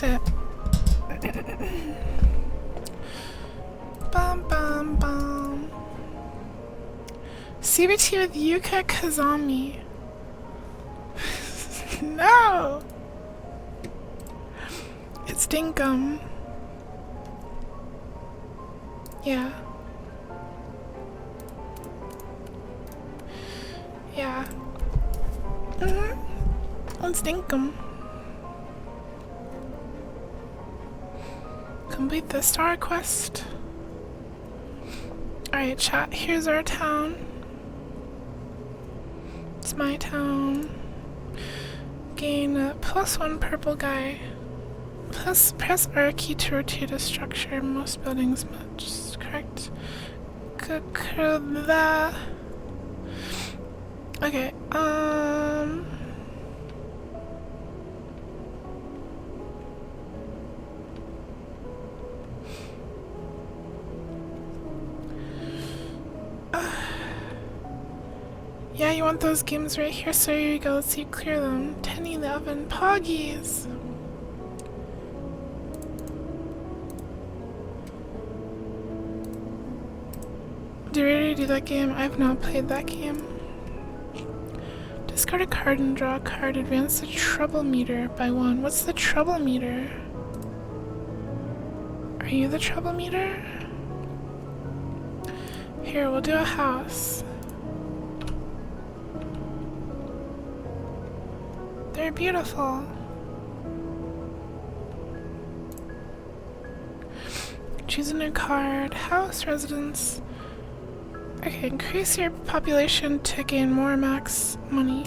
unlocked it. Bum bum bum. CBT with Yuka Kazami. No! It's Dinkum. Yeah. Yeah. Let's Dinkum. Complete the star quest. Alright, chat. Here's our town. It's my town. Gain +1 purple guy. Press R key to rotate a structure. Most buildings match. Correct. Okay, yeah, you want those games right here, so here you go. Let's see you clear them. 10, 11, Poggies! Did you already do that game? I've not played that game. Discard a card and draw a card. Advance the trouble meter by 1. What's the trouble meter? Are you the trouble meter? Here, we'll do a house. They're beautiful. Choose a new card. House, residence. Okay, increase your population to gain more max money.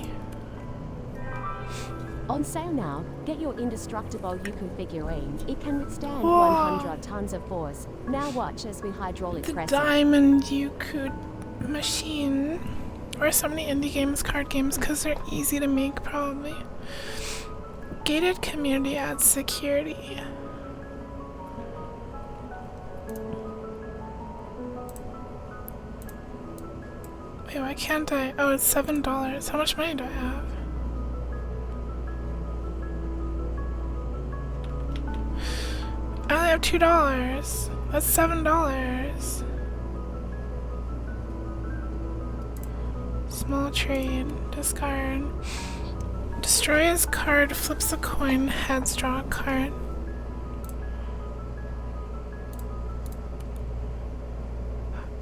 On sale now. Get your indestructible yuku figurine. It can withstand Whoa. 100 tons of force. Now watch as we hydraulic The press diamond yuku machine. Or so many indie games, card games, because they're easy to make, probably. Gated community adds security. Wait, why can't I? Oh, it's $7. How much money do I have? I only have $2. That's $7. Small trade. Discard. Destroy his card. Flips a coin. Heads. Draw a card.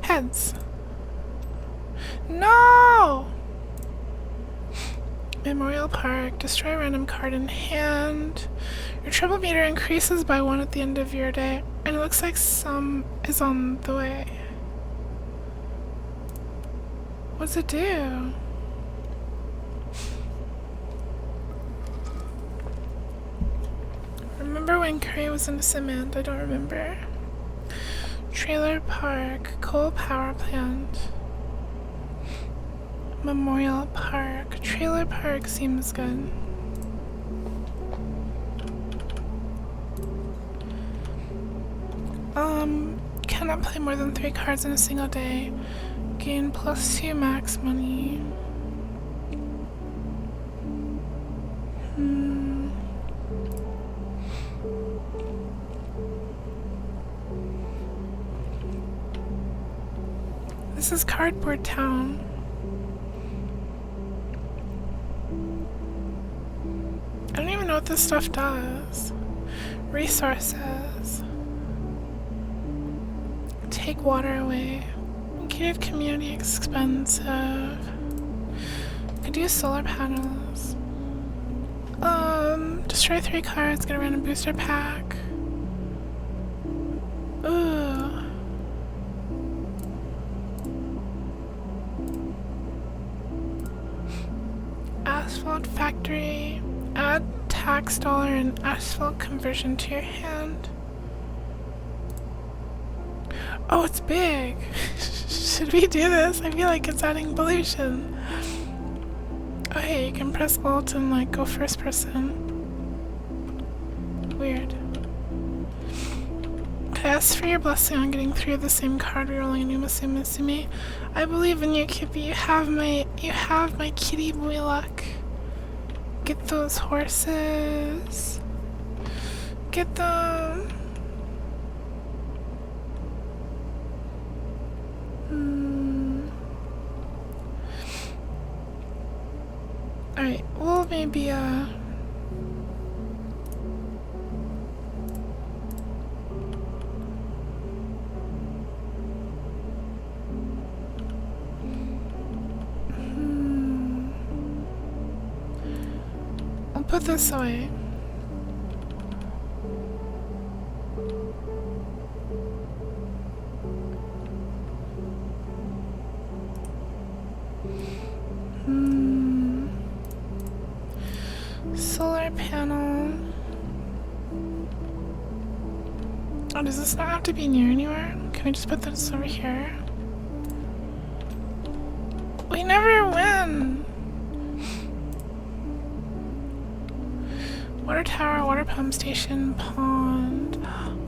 Heads. No! Memorial Park. Destroy a random card in hand. Your trouble meter increases by 1 at the end of your day. And it looks like some is on the way. What's it do? Remember when Curry was in cement? I don't remember. Trailer Park. Coal power plant. Memorial Park. Trailer Park seems good. Cannot play more than 3 cards in a single day. Gain +2 max money. This is Cardboard Town. I don't even know what this stuff does. Resources. Take water away. Gated community expensive. Could use solar panels. Destroy 3 cards, get a random booster pack. Ooh. Asphalt factory. Add tax dollar and asphalt conversion to your hand. Oh, it's big. Should we do this? I feel like it's adding pollution. Oh, hey, you can press Alt and like go first person. Weird. Could I ask for your blessing on getting 3 of the same card rerolling a Musumi? I believe in you, Kippy. You have my kitty boy luck. Get those horses. Get them. Alright, well maybe I'll put this away. Solar panel. Oh, does this not have to be near anywhere? Can we just put this over here? We never win! Water tower, water pump station, pond.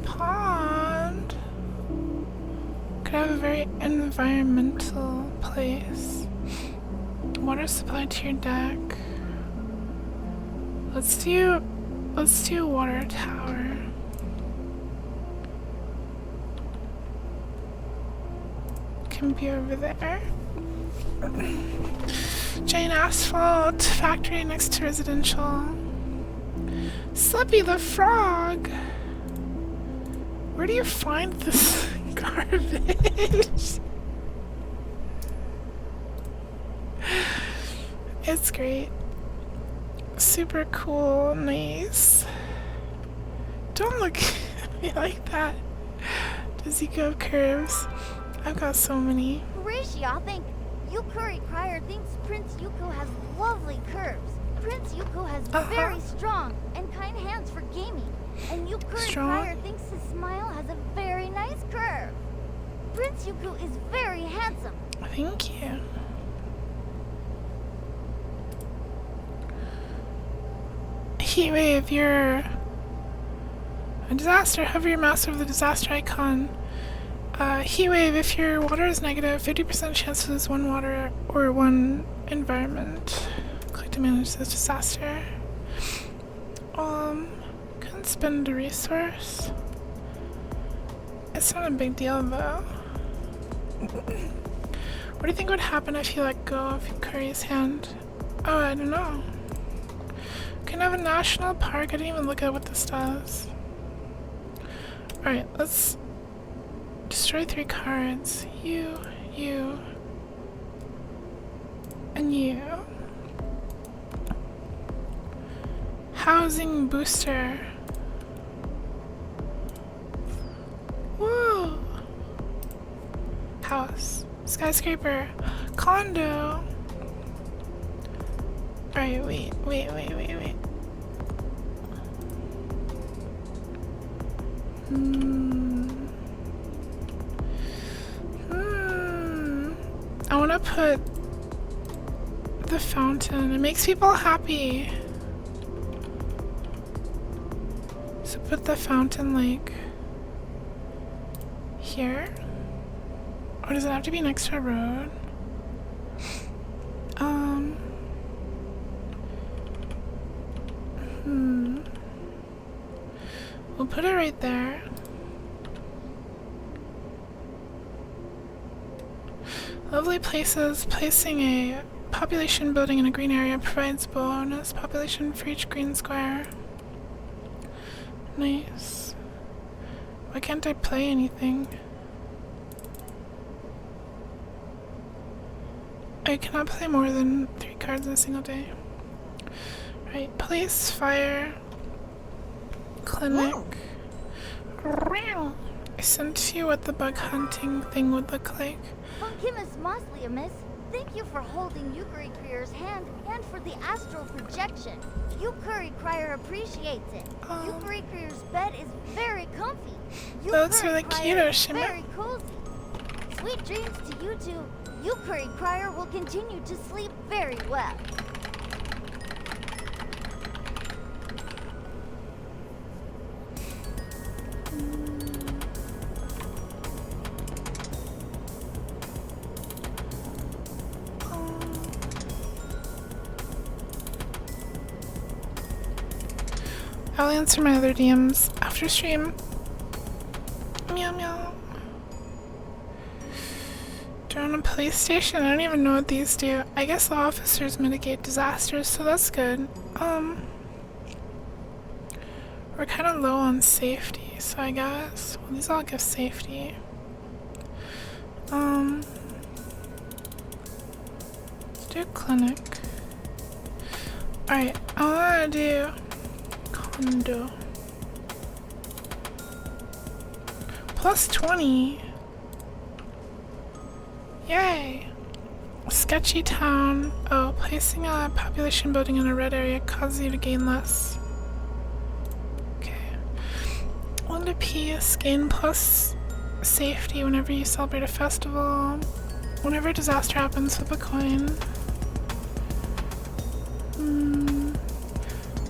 Pond? Could have a very environmental place. Water supply to your deck. Let's do water tower. Can be over there. Giant asphalt factory next to residential. Slippy the frog. Where do you find this garbage? It's great. Super cool, nice. Don't look at me like that. Does he have curves? I've got so many. Horatio, I think Yukuri Crier thinks Prince Yuku has lovely curves. Prince Yuku has very strong and kind hands for gaming. And Yukuri Crier thinks his smile has a very nice curve. Prince Yuku is very handsome. Thank you. Heatwave, you're a disaster. Hover your mouse over the disaster icon. Heatwave, if your water is negative, 50% chance to lose one water or one environment. Click to manage this disaster. Couldn't spend a resource. It's not a big deal though. What do you think would happen if you let go of Curry's hand? Oh, I don't know. Can have a national park. I didn't even look at what this does. Alright, let's destroy 3 cards. You, and you. Housing booster. Woo! House. Skyscraper. Condo. Alright, wait. I want to put the fountain. It makes people happy. So put the fountain like here. Or does it have to be next to a road? We'll put it right there. Lovely places. Placing a population building in a green area provides bonus population for each green square. Nice. Why can't I play anything? I cannot play more than 3 cards in a single day. Right, police, fire, clinic. I sent you what the bug hunting thing would look like. Funkimus Mosley, miss. Thank you for holding Yukuri Crier's hand and for the astral projection. Yukuri Crier appreciates it. Yukuri Crier's bed is very comfy. That's really cute, Oshima. Very cozy. Sweet dreams to you two. Yukuri Crier will continue to sleep very well. I'll answer my other DMs after stream. Meow meow. Drone a police station? I don't even know what these do. I guess the officers mitigate disasters, so that's good. We're kind of low on safety, so I guess. Well, these all give safety. Let's do clinic. Alright, I wanna do condo. Plus 20. Yay! Sketchy town. Oh, placing a population building in a red area causes you to gain less. Okay. 1 to peace, gain plus safety whenever you celebrate a festival. Whenever a disaster happens, flip a coin.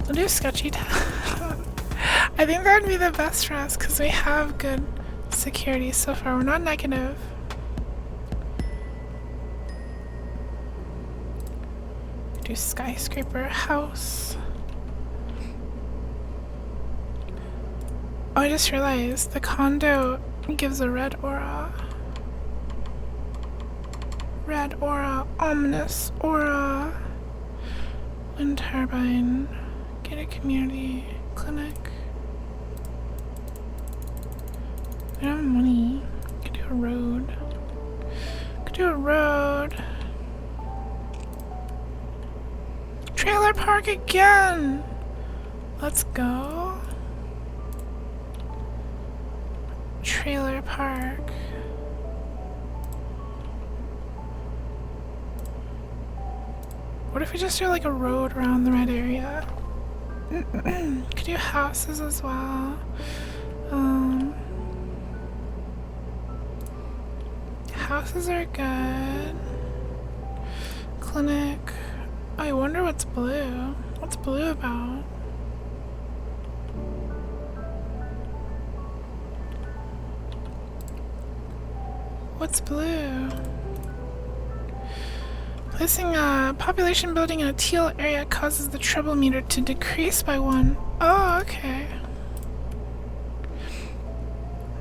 We'll do sketchy town. I think that would be the best for us because we have good security so far. We're not negative. Do skyscraper house. Oh, I just realized the condo gives a red aura. Red aura, ominous aura. Wind turbine. Get a community clinic. We don't have money. Could do a road. Could do a road. Trailer park again! Let's go. Trailer park. What if we just do like a road around the red area? Could do houses as well. Houses are good. Clinic. I wonder what's blue. What's blue about? What's blue? Placing a population building in a teal area causes the trouble meter to decrease by 1. Oh, okay.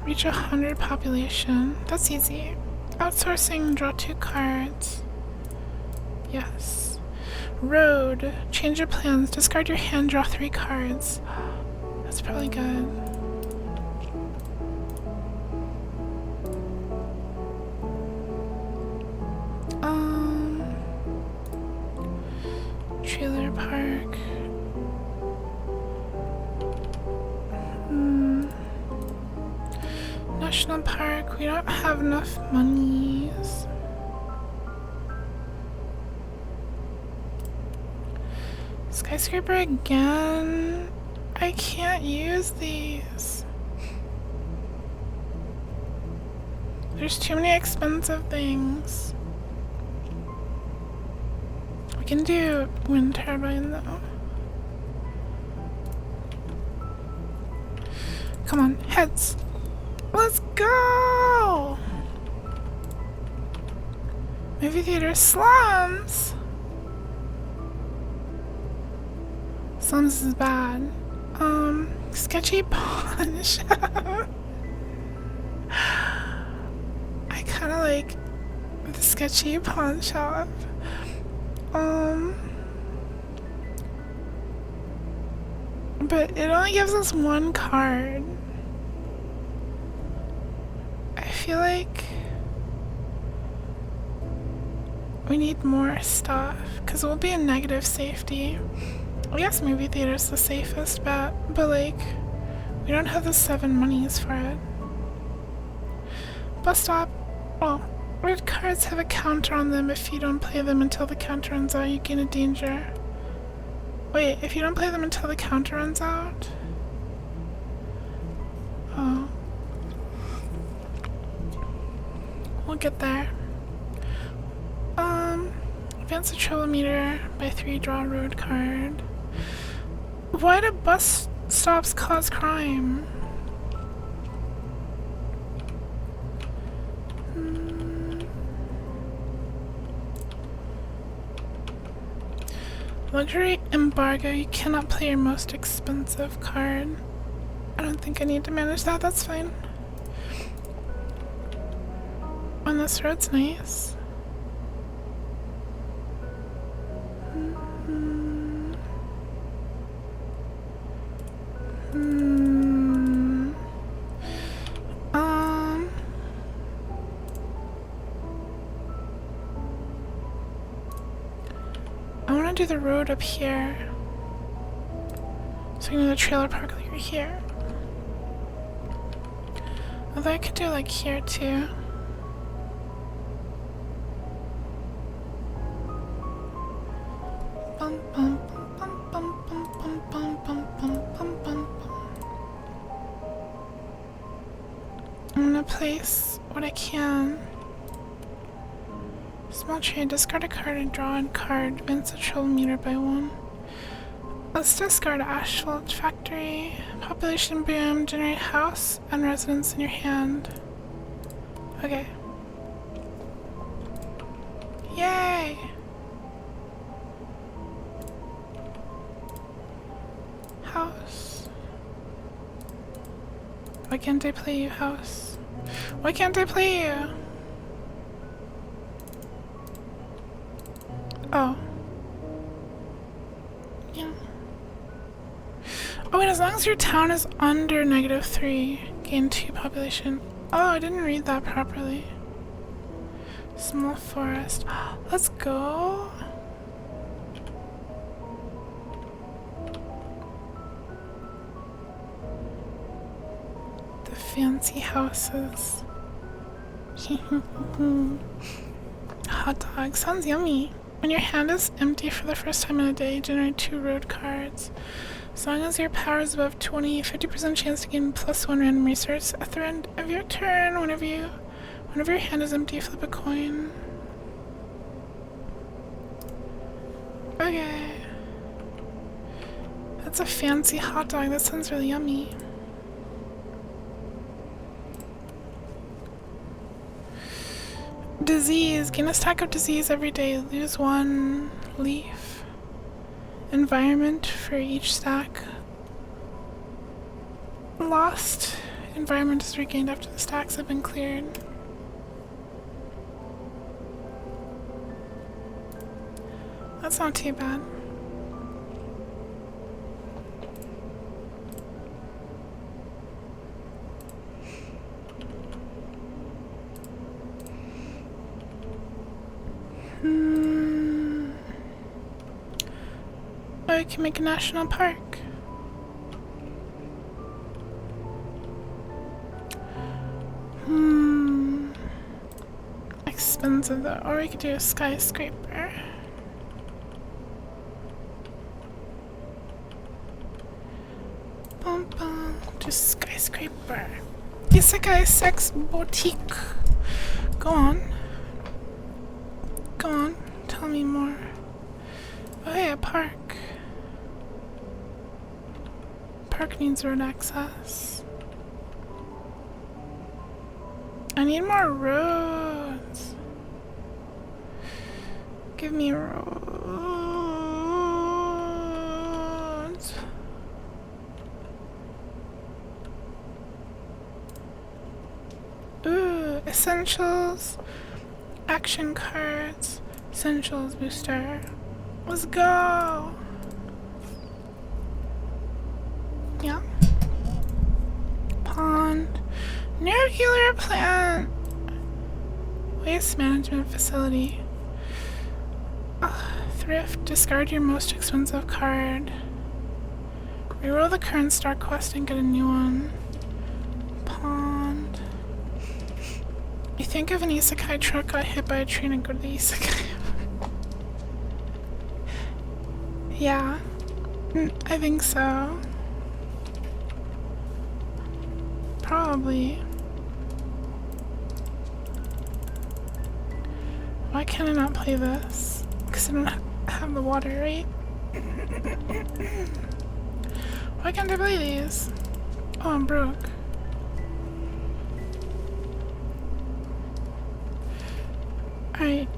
Reach 100 population. That's easy. Outsourcing, draw 2 cards. Yes. Road. Change your plans. Discard your hand, draw 3 cards. That's probably good. Trailer park. National park. We don't have enough monies. Skyscraper again? I can't use these. There's too many expensive things. We can do wind turbine though. Come on, heads. Let's go! Movie theater slums. Slums is bad. Sketchy pawn shop. I kinda like the sketchy pawn shop. But it only gives us 1 card. I feel like we need more stuff because we'll be in negative safety. I guess movie theater's the safest bet, but like we don't have the 7 monies for it. Bus stop. Oh, red cards have a counter on them. If you don't play them until the counter runs out, you gain a danger. Wait, if you don't play them until the counter runs out? Oh. We'll get there. Advance the trouble meter by 3, draw a road card. Why do bus stops cause crime? Luxury embargo. You cannot play your most expensive card. I don't think I need to manage that. That's fine. And this road's nice. I want to do the road up here. So I'm gonna do the trailer park like here. Although I could do like here too. Bum, bum, bum, bum, bum, bum, bum, bum, bum, bum, bum. I'm gonna place what I can. Small trade, discard a card and draw a card. Advance the troll meter by 1. Let's discard Asphalt Factory. Population boom, generate house and residence in your hand. Okay. Yay! House. Why can't I play you, house? Why can't I play you? Oh. Yeah. Oh wait, as long as your town is under -3, gain 2 population. Oh, I didn't read that properly. Small forest. Let's go. The fancy houses. Hot dog. Sounds yummy. When your hand is empty for the first time in a day, generate 2 road cards. As long as your power is above 20, 50% chance to gain +1 random resource. At the end of your turn, whenever your hand is empty, flip a coin. Okay. That's a fancy hot dog. That sounds really yummy. Disease. Gain a stack of disease every day. Lose 1 leaf. Environment for each stack. Lost environment is regained after the stacks have been cleared. That's not too bad. Oh, I can make a national park. Expensive though. Or we could do a skyscraper. Bum bum. Just skyscraper. Isekai Sex Boutique. Go on. Go on. Tell me more. Oh yeah, park. Park needs road access. I need more roads. Give me roads. Ooh, essentials. Action cards. Essentials booster. Let's go. Yeah. Pond. Nuclear plant. Waste management facility. Thrift. Discard your most expensive card. Reroll the current star quest and get a new one. Pond. You think if an isekai truck got hit by a train and go to the isekai? Yeah. I think so. Probably. Why can I not play this? Because I don't have the water, right? Why can't I play these? Oh, I'm broke. Alright.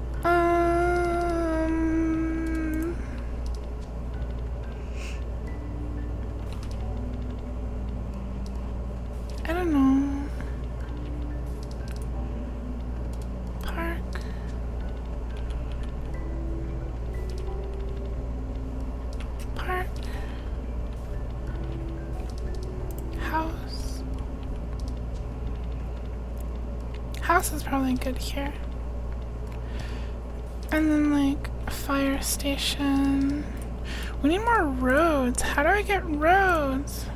house is probably good here. And then like a fire station. We need more roads. How do I get roads?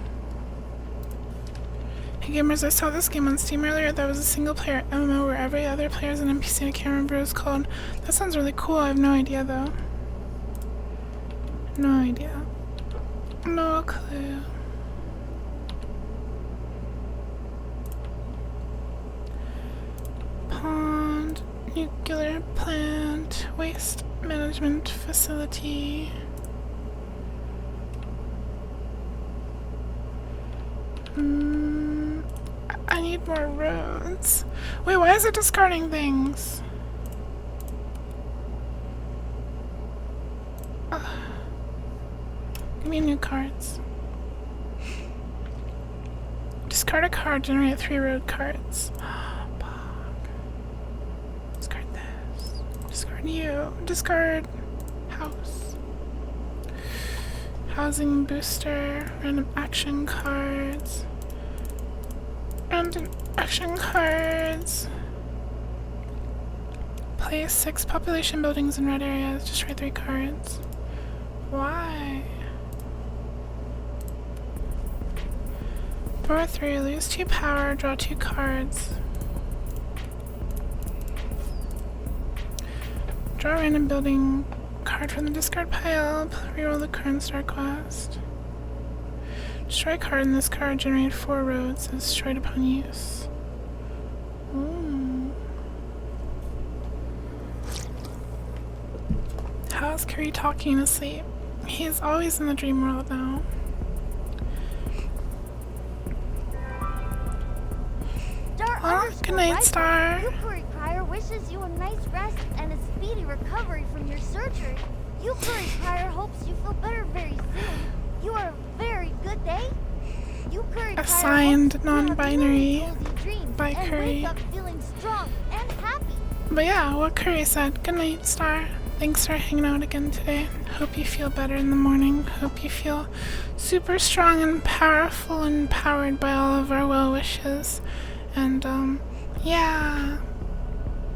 Hey gamers, I saw this game on Steam earlier that was a single player MMO where every other player is an NPC. I can't remember what it's called. That sounds really cool. I have no idea though. No idea. No clue. Pond, nuclear plant, waste management facility. I need more roads. Wait, why is it discarding things? Ugh. Give me new cards. Discard a card, generate 3 road cards. Discard this. Discard you. Discard house. Housing booster. Random action cards. Random action cards. Place 6 population buildings in red areas. Destroy 3 cards. Why? Draw 3, lose 2 power, draw 2 cards. Draw a random building card from the discard pile, reroll the current star quest. Destroy a card in this card, generate 4 roads, as destroyed upon use. Ooh. How's Curry talking asleep? He's always in the dream world now. Good night, Star. Yukuri Prior wishes you a nice rest and a speedy recovery from your surgery. Yukuri Prior hopes you feel better very soon. You are a very good day. Yukuri Assigned non-binary by and Curry. wake up feeling strong and happy. But yeah, what Curry said. Good night, Star. Thanks for hanging out again today. Hope you feel better in the morning. Hope you feel super strong and powerful and powered by all of our well wishes. And yeah,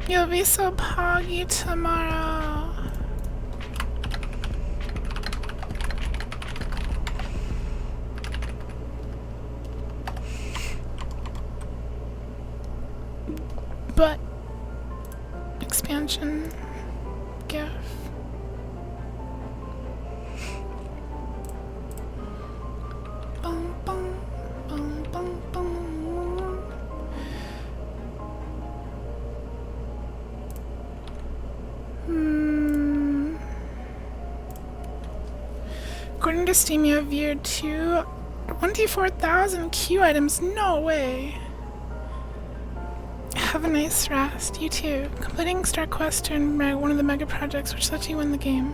you'll be so poggy tomorrow. But expansion gift. Bum, bum, bum, bum, bum. According to Steam, you have viewed 24,000 queue items. No way. Have a nice rest. You too. Completing Star Quest and one of the mega projects which lets you win the game.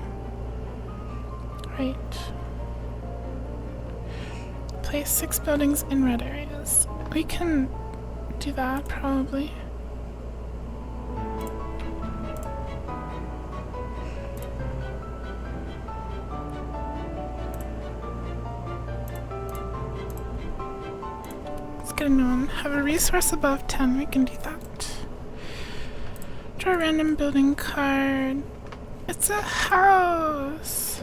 Right. Place 6 buildings in red areas. We can do that, probably. Get a new one. Have a resource above 10. We can do that. Draw a random building card. It's a house.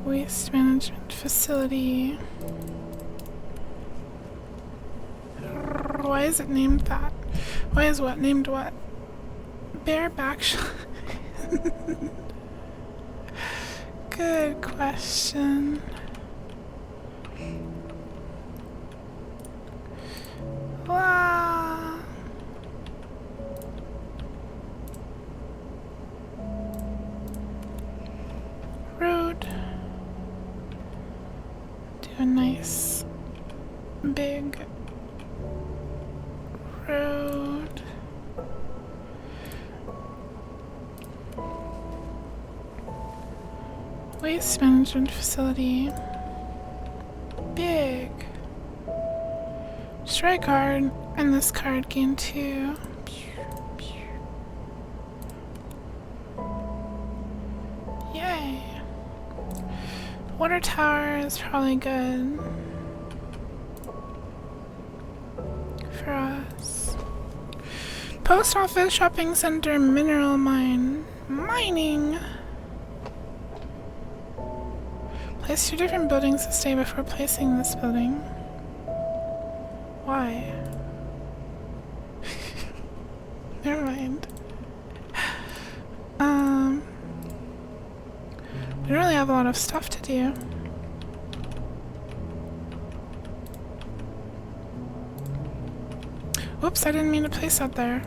Waste management facility. Why is it named that? Why is what named what? Bareback shot. Good question. Wow. Road. Do a nice big road. Waste management facility. Big. Destroy card, and this card gain 2. Yay. Water tower is probably good for us. Post office, shopping center, mineral mine. Mining! Place 2 different buildings to stay before placing this building. Why? Never mind. We don't really have a lot of stuff to do. Whoops, I didn't mean to place that there.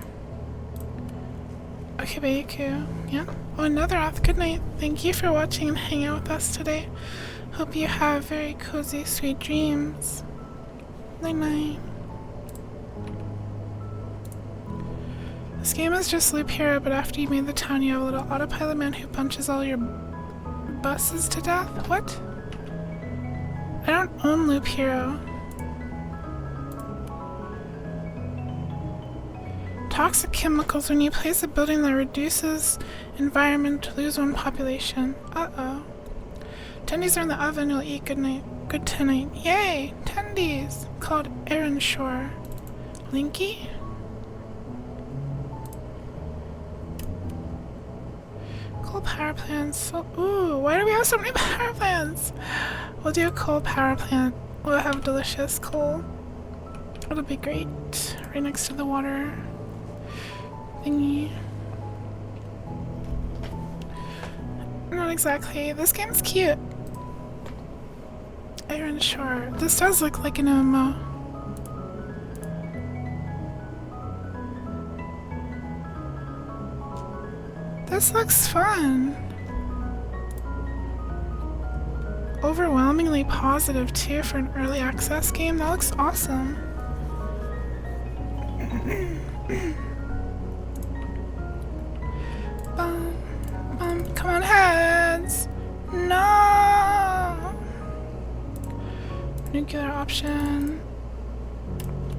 Okay, but yuku. Yeah. Oh, another off. Good night. Thank you for watching and hanging out with us today. Hope you have very cozy, sweet dreams. Night night. This game is just Loop Hero, but after you made the town, you have a little autopilot man who punches all your buses to death? What? I don't own Loop Hero. Toxic chemicals. When you place a building that reduces environment, lose 1 population. Uh-oh. Tendies are in the oven, you'll eat good night. Good tonight. Yay! Tendies! Called Aaron Shore. Linky? Coal power plants. So, ooh, why do we have so many power plants? We'll do a coal power plant. We'll have delicious coal. It'll be great. Right next to the water thingy. Not exactly. This game's cute. Iron Shore. This does look like an MMO. This looks fun. Overwhelmingly positive too for an early access game. That looks awesome. Come on, heads! No! Nuclear option.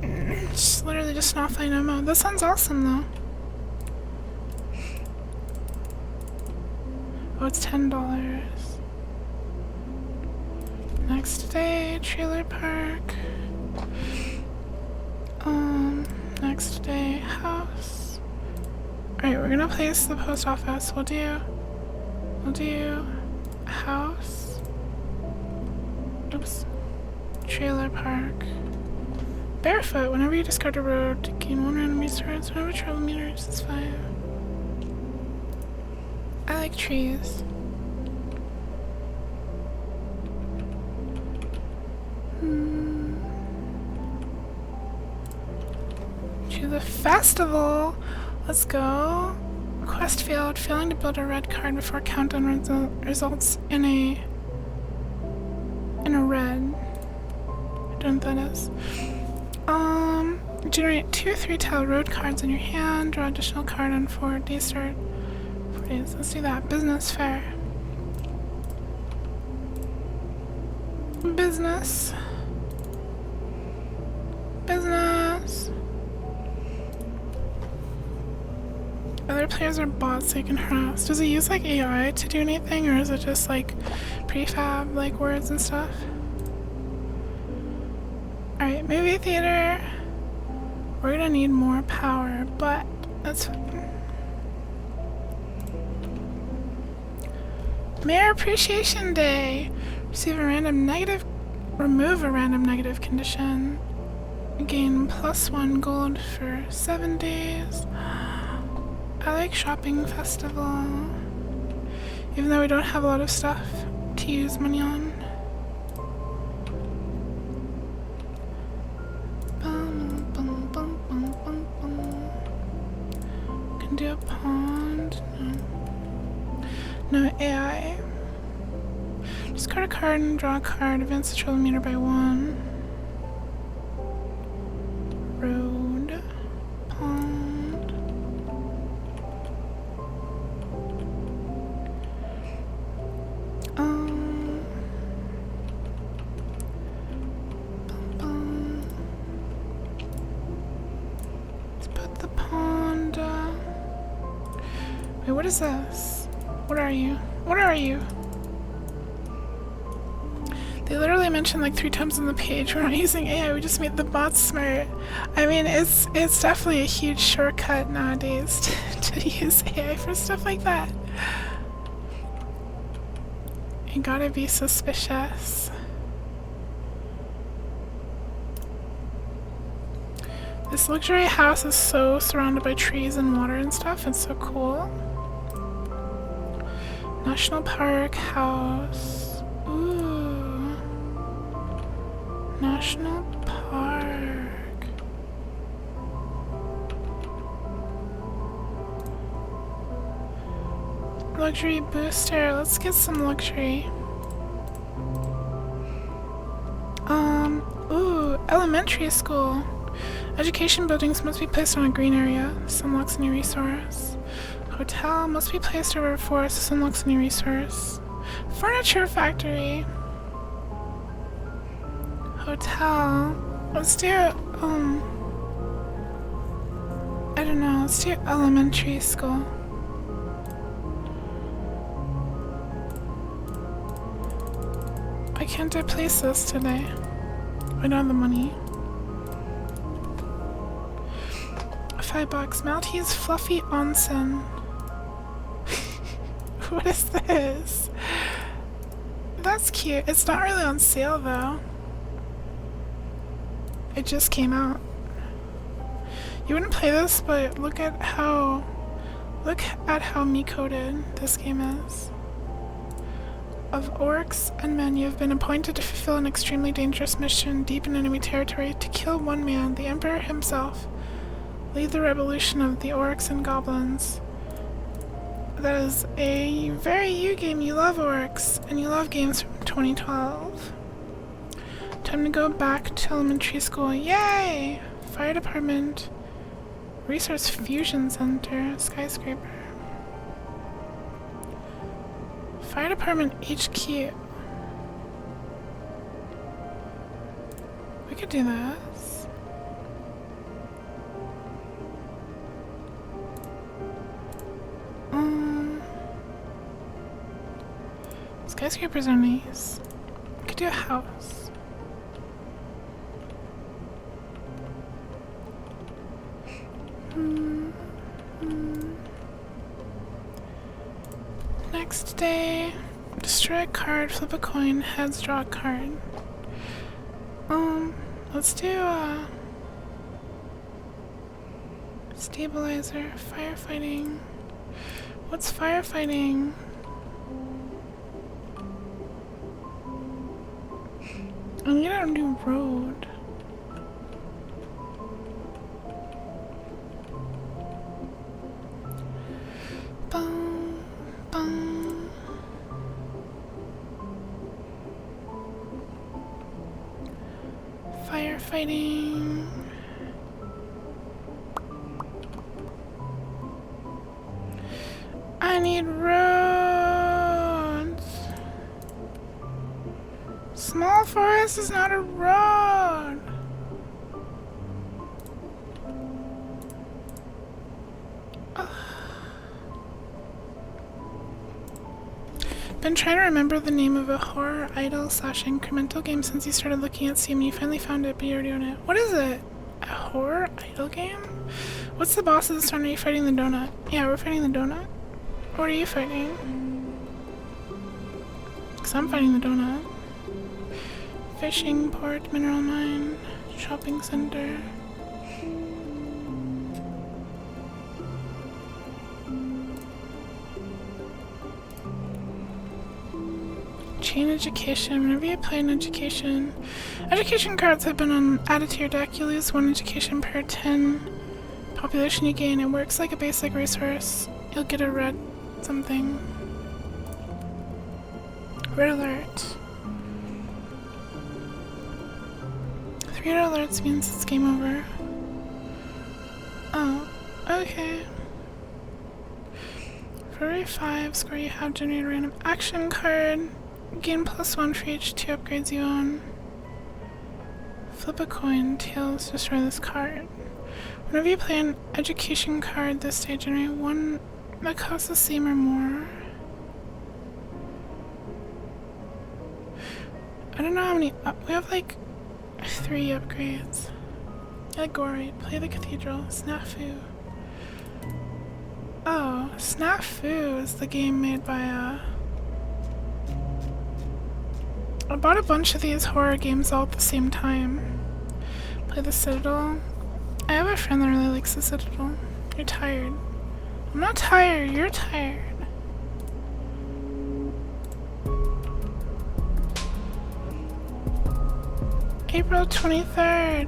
It's literally just an offline ammo. This sounds awesome though. Oh, it's $10. Next day, trailer park. Next day, house. Alright, we're gonna place the post office. We'll do house. Oops. Trailer park. Barefoot. Whenever you discard a road, to gain 1 random resource. Whenever travel meter reaches 5. I like trees. To the festival. Let's go. Quest failed. Failing to build a red card before countdown results in a red. I don't know what that is. Generate 2 3-tile road cards in your hand. Draw additional card on 4 days. Start 4 days. Let's do that. Business fair. Business. Business. Other players are bots so you can harass. Does it use like AI to do anything, or is it just like prefab like words and stuff? Alright, movie theater. We're gonna need more power, but that's fine. Mayor Appreciation Day! Remove a random negative condition. Gain +1 gold for 7 days. I like shopping festival. Even though we don't have a lot of stuff to use money on. Can do a pond. No AI. Discard a card and draw a card. Advance the travel meter by 1. Road. Pond. Let's put the pond. Wait, what is this? What are you? What are you? They literally mentioned like 3 times on the page, we're not using AI, we just made the bots smart. I mean, it's definitely a huge shortcut nowadays to use AI for stuff like that. You gotta be suspicious. This luxury house is so surrounded by trees and water and stuff, it's so cool. National Park house. Ooh. National Park. Luxury booster. Let's get some luxury. Ooh, elementary school. Education buildings must be placed on a green area. This unlocks a new resource. Hotel must be placed over a forest. This unlocks a new resource. Furniture factory. Hotel. Let's do, I don't know. Let's do elementary school. Why can't I place this today? I don't have the money. $5. Maltese fluffy onsen. What is this? That's cute. It's not really on sale though. It just came out. You wouldn't play this, but look at how me-coded this game is. Of orcs and men, you have been appointed to fulfill an extremely dangerous mission deep in enemy territory to kill one man, the Emperor himself. Lead the revolution of the orcs and goblins. That is a very you game. You love orcs, and you love games from 2012. Time to go back to elementary school. Yay! Fire department. Resource fusion center. Skyscraper. Fire department HQ. We could do this. Skyscrapers are nice. We could do a house. Next day, destroy a card, flip a coin, heads, draw a card. Let's do stabilizer, firefighting. What's firefighting? I'm gonna do road. Bum, bum. Firefighting. I need roads. Small forest is not a road. Been trying to remember the name of a horror idol / incremental game since you started looking at Steam and you finally found it, but you already own it. What is it? A horror idol game? What's the boss of this one? Are you fighting the donut? Yeah, we're fighting the donut. What are you fighting? Because I'm fighting the donut. Fishing port, mineral mine, shopping center. Chain education. Whenever you play an education cards have been added to your deck. You lose 1 education per 10 population you gain. It works like a basic resource. You'll get a red something. Red alert. 3 red alerts means it's game over. Oh, okay. For every 5 score you have, generate a random action card. Gain +1 for each 2 upgrades you own. Flip a coin, tails, destroy this card. Whenever you play an education card this day, generate 1 that costs the same or more. I I don't know how many. We have like 3 upgrades. Allegorite, play the cathedral, snafu. Oh, snafu is the game made by I bought a bunch of these horror games all at the same time. Play the Citadel. I have a friend that really likes the Citadel. You're tired. I'm not tired, you're tired. April 23rd.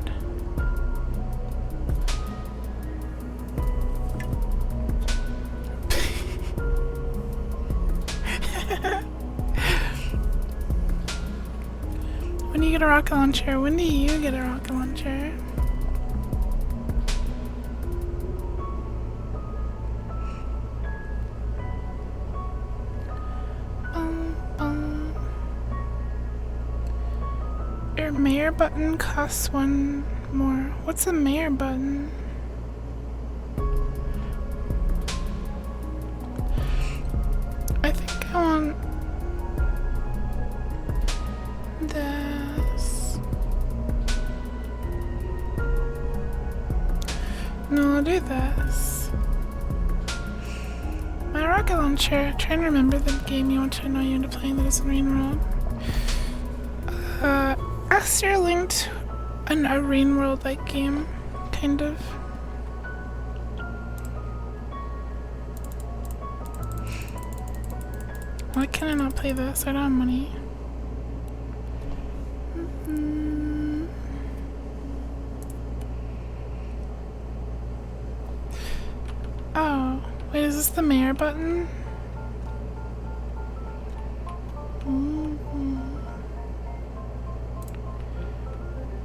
When do you get a rocket launcher? When do you get a rocket launcher? Your mayor button costs 1 more. What's a mayor button? I think I want this. No, I'll do this. My rocket launcher. Trying to remember the game you want to know you into playing that is Rain World. Esther linked a Rain World like game, kind of. Why can I not play this? I don't have money. Oh, wait, is this the mayor button?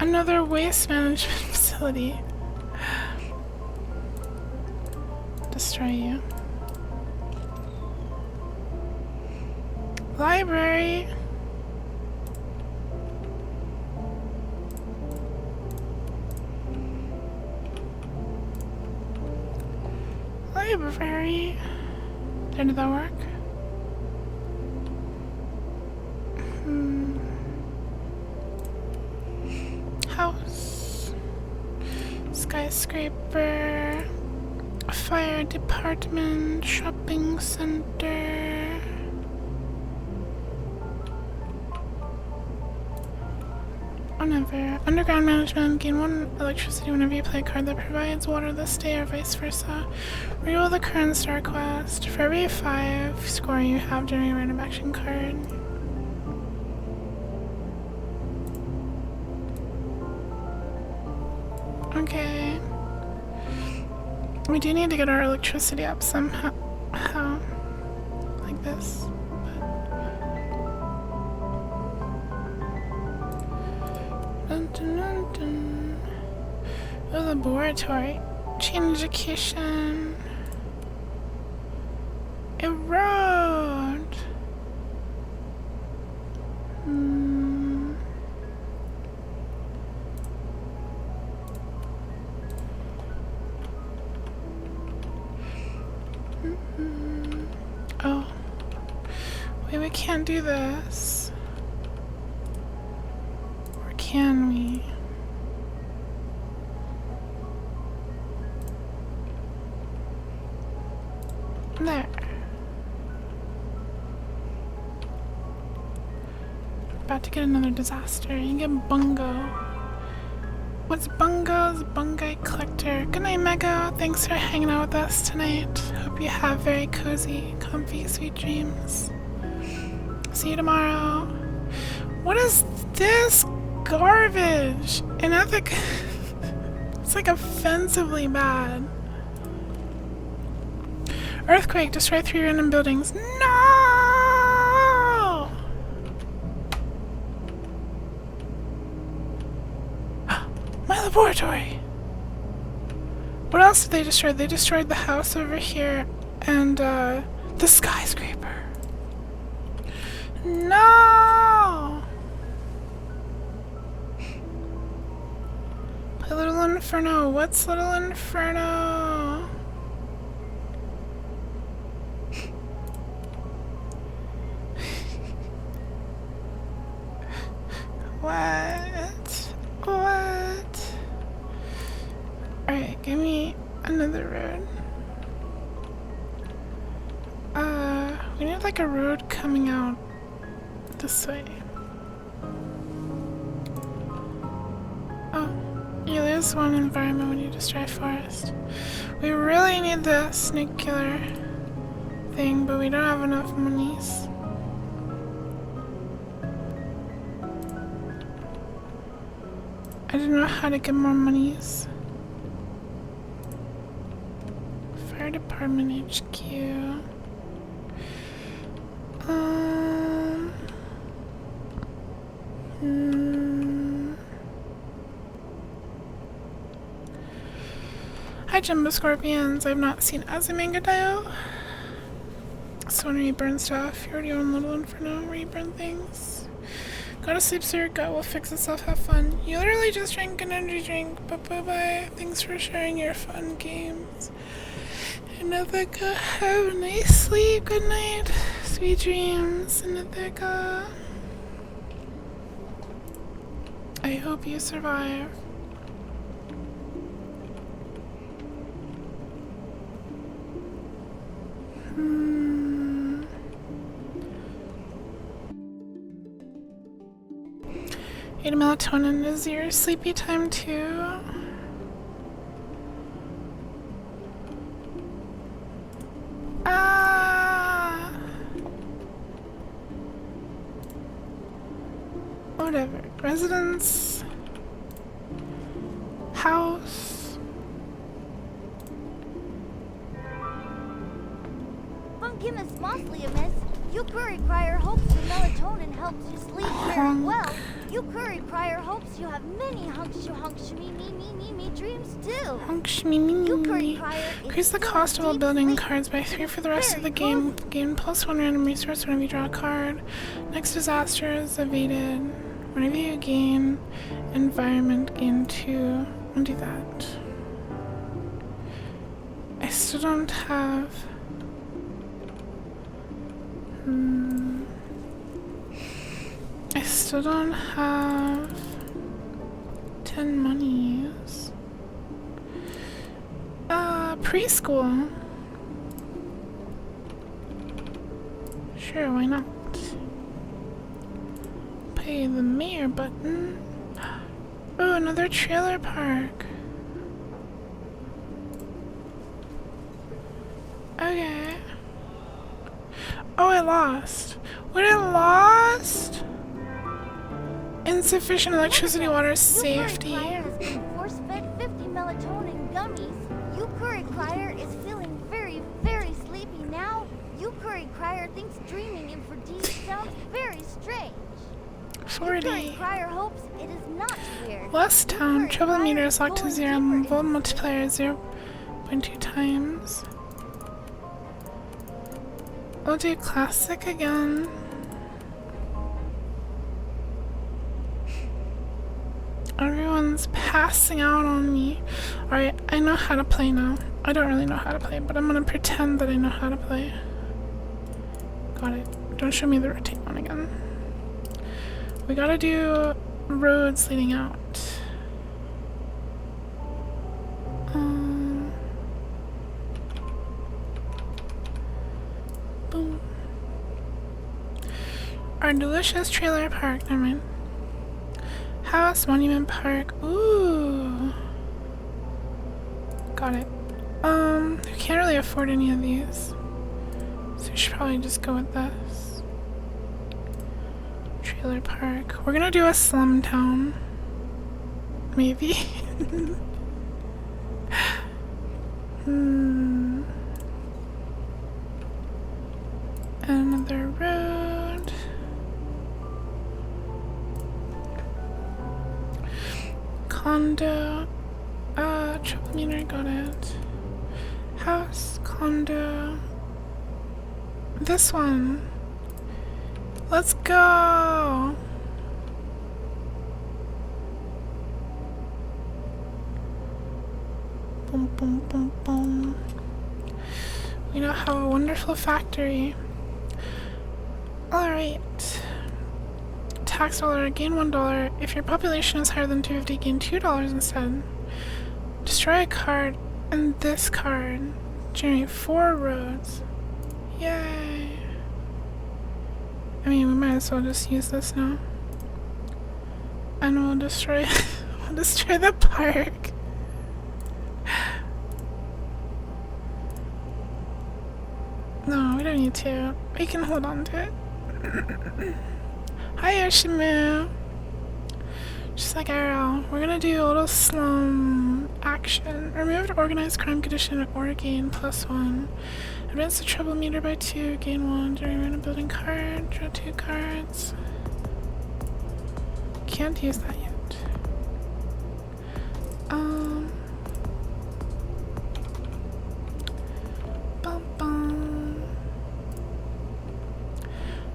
Another waste management facility. Destroy you. Library. Library. Did that work? House. Skyscraper. Fire department. Shopping center. Whenever. Underground management. Gain 1 electricity whenever you play a card that provides water this day or vice versa. Reroll the current star quest. For every 5 score you have, generate a random action card. Okay. We do need to get our electricity up somehow. Like this. Dun, dun, dun, dun. Oh, laboratory. Chain education. Erode. Oh. Wait, we can't do this. Or can we? There. About to get another disaster. You get bungo. What's bungo's Bungai collector? Good night, Mego. Thanks for hanging out with us tonight. Hope you have very cozy, comfy, sweet dreams. See you tomorrow. What is this garbage? Unethical. It's like offensively bad. Earthquake, destroy 3 random buildings. No! My laboratory! What else did they destroy? They destroyed the house over here and the skyscraper. No! Play Little Inferno. What's Little Inferno? Another road. We need like a road coming out this way. Oh, you lose one environment when you destroy forest. We really need the snake killer thing, but we don't have enough monies. I don't know how to get more monies. Fire Department HQ. Hi Jumbo Scorpions, I've not seen Azumangadayo. So when you burn stuff, you already own little one for now, where you burn things. Go to sleep so your gut will fix itself, have fun. You literally just drank an energy drink, but bye-bye. Thanks for sharing your fun games. Another have a nice sleep, good night. Sweet dreams, Another. I hope you survive. Eat melatonin. Is your sleepy time too? Whatever. Residence. House. Funkimus mostly amiss. Yukuri Crier hopes the melatonin helps you sleep very well. Yukuri Crier hopes you have many me dreams too. Increase the cost of all building cards by 3 for the rest of the game. Gain +1 random resource whenever you draw a card. Next disaster is evaded. Whenever you gain environment, gain 2. I'll do that. I still don't have... I still don't have 10 monies. Preschool. Sure, why not? Pay the mayor button. Oh, another trailer park. Okay. Oh, I lost. What, I lost? Insufficient electricity, water, safety. Yukuri has been force-fed 50 melatonin gummies. Yukuri Crier is feeling very, very sleepy now. Yukuri Crier thinks dreaming in 4D sounds very strange. 40. Yukuri Crier hopes it is not weird. West Town, Yukuri trouble Crier meter is is locked to going 0. deeper Volt into multiplier 0.2 times. We'll do classic again. Everyone's passing out on me. Alright, I know how to play now. I don't really know how to play, but I'm gonna pretend that I know how to play. Got it. Don't show me the rotate one again. We gotta do roads leading out. Boom. Our delicious trailer park. Never mind. House, Monument Park. Ooh. Got it. We can't really afford any of these. So we should probably just go with this. Trailer park. We're gonna do a slum town. Maybe. Another road. Condo. Trouble meter, got it. House, condo. This one. Let's go! Boom, boom, boom, boom. We now have a wonderful factory. Alright. Tax dollar, gain $1. If your population is higher than 250, gain $2 instead. Destroy a card And this card. Generate 4 roads. Yay. I mean, we might as well just use this now. And we'll destroy we'll destroy the park. No, we don't need to. We can hold on to it. Hi Yoshimu. Just like Arrow, we're gonna do a little slum action. Remove organized crime condition or gain +1. Advance the trouble meter by 2, gain 1 during random building card. Draw 2 cards. Can't use that yet. Bum bum.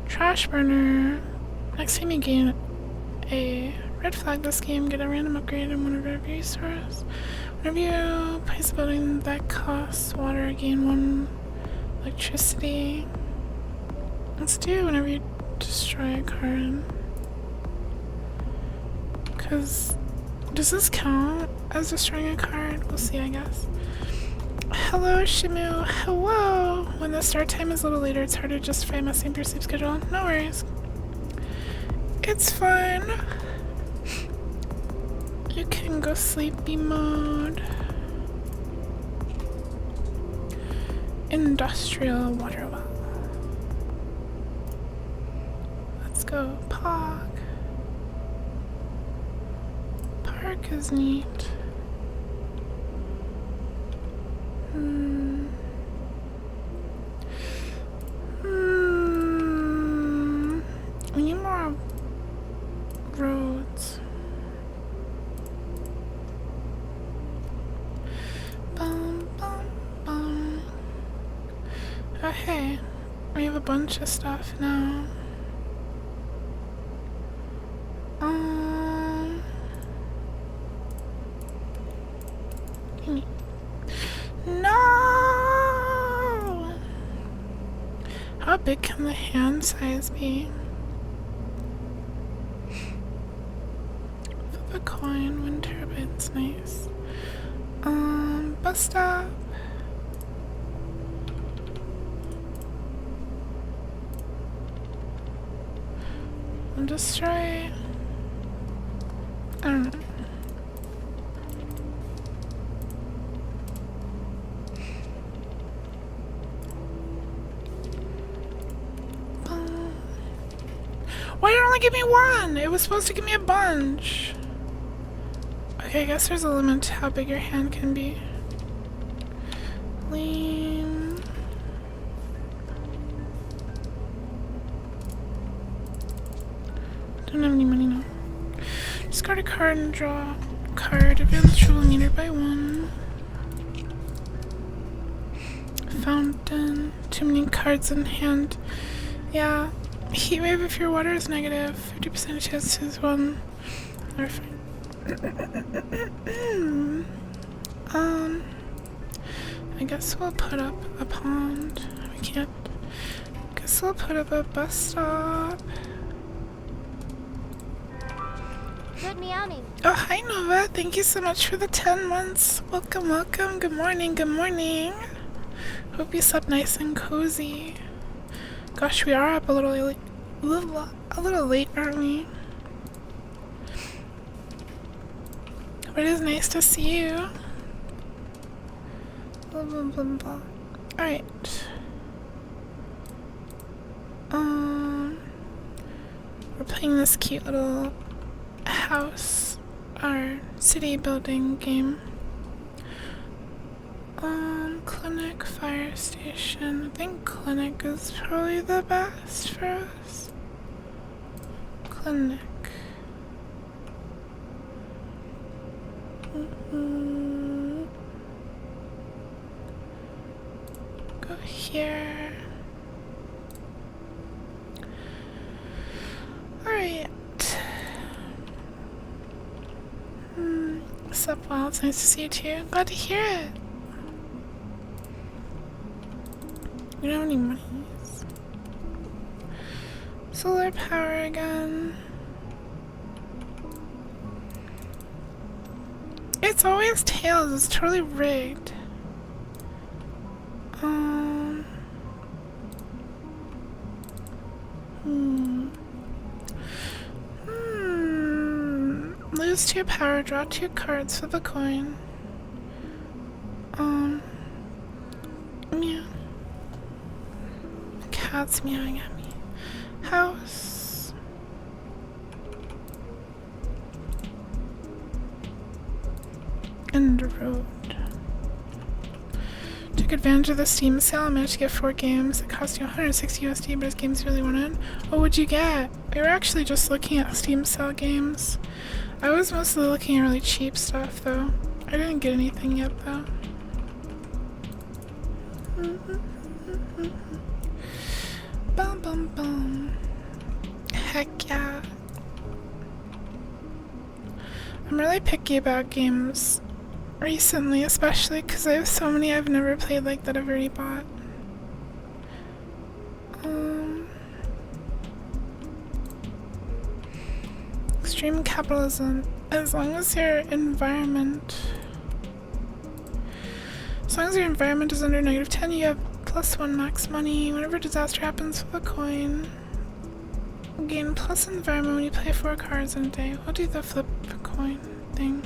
Trash burner. Next time you gain a red flag this game, get a random upgrade in one of your resources. Whenever you place a building that costs water, gain 1 electricity. Let's do whenever you destroy a card. Because does this count as destroying a card? We'll see, I guess. Hello, Shimu. Hello! When the start time is a little later, it's harder to justify messing with your sleep schedule. No worries. It's fine. You can go sleepy mode. Industrial water well. Let's go Pog. Park is neat. We need more roads. Bum, bum, bum. Oh hey, we have a bunch of stuff now. No! How big can the hand size be? Flip a coin, wind turbine's nice. Bus stop. And destroy. I don't know. Why did it only give me 1? It was supposed to give me a bunch. Okay, I guess there's a limit to how big your hand can be. Lean. Don't have any money now. Discard a card and draw a card. Advance the trouble meter by 1. Fountain. Too many cards in hand. Yeah. Heatwave if your water is negative. 50% chance to 1. Or fine. I guess we'll put up a pond. We can't. Guess we'll put up a bus stop. Good meowing. Oh, hi Nova. Thank you so much for the 10 months. Welcome, welcome. Good morning, good morning. Hope you slept nice and cozy. Gosh, we are up a little late, aren't we? But it is nice to see you. Blah, blah, blah, blah. Alright. We're playing this cute little house, or city building game. Clinic, fire station. I think clinic is probably the best for us. Clinic. Go here. Alright. What's up, Well, it's nice to see you too. Glad to hear it. We don't have any monies. Solar power again. It's always tails. It's totally rigged. Um. Lose 2 power, draw 2 cards, flip a coin. Yeah. The cat's meowing at me. House. And road. Took advantage of the Steam sale and managed to get 4 games that cost you 160 USD, but it's games you really wanted. Oh, what'd you get? We were actually just looking at Steam sale games. I was mostly looking at really cheap stuff, though. I didn't get anything yet, though. Bum bum bum. Heck yeah. I'm really picky about games recently, especially because I have so many I've never played like that I've already bought. Extreme capitalism. As long as your environment is under -10, you have +1 max money. Whenever disaster happens, flip a coin. Gain plus environment when you play 4 cards in a day. We'll do the flip a coin thing.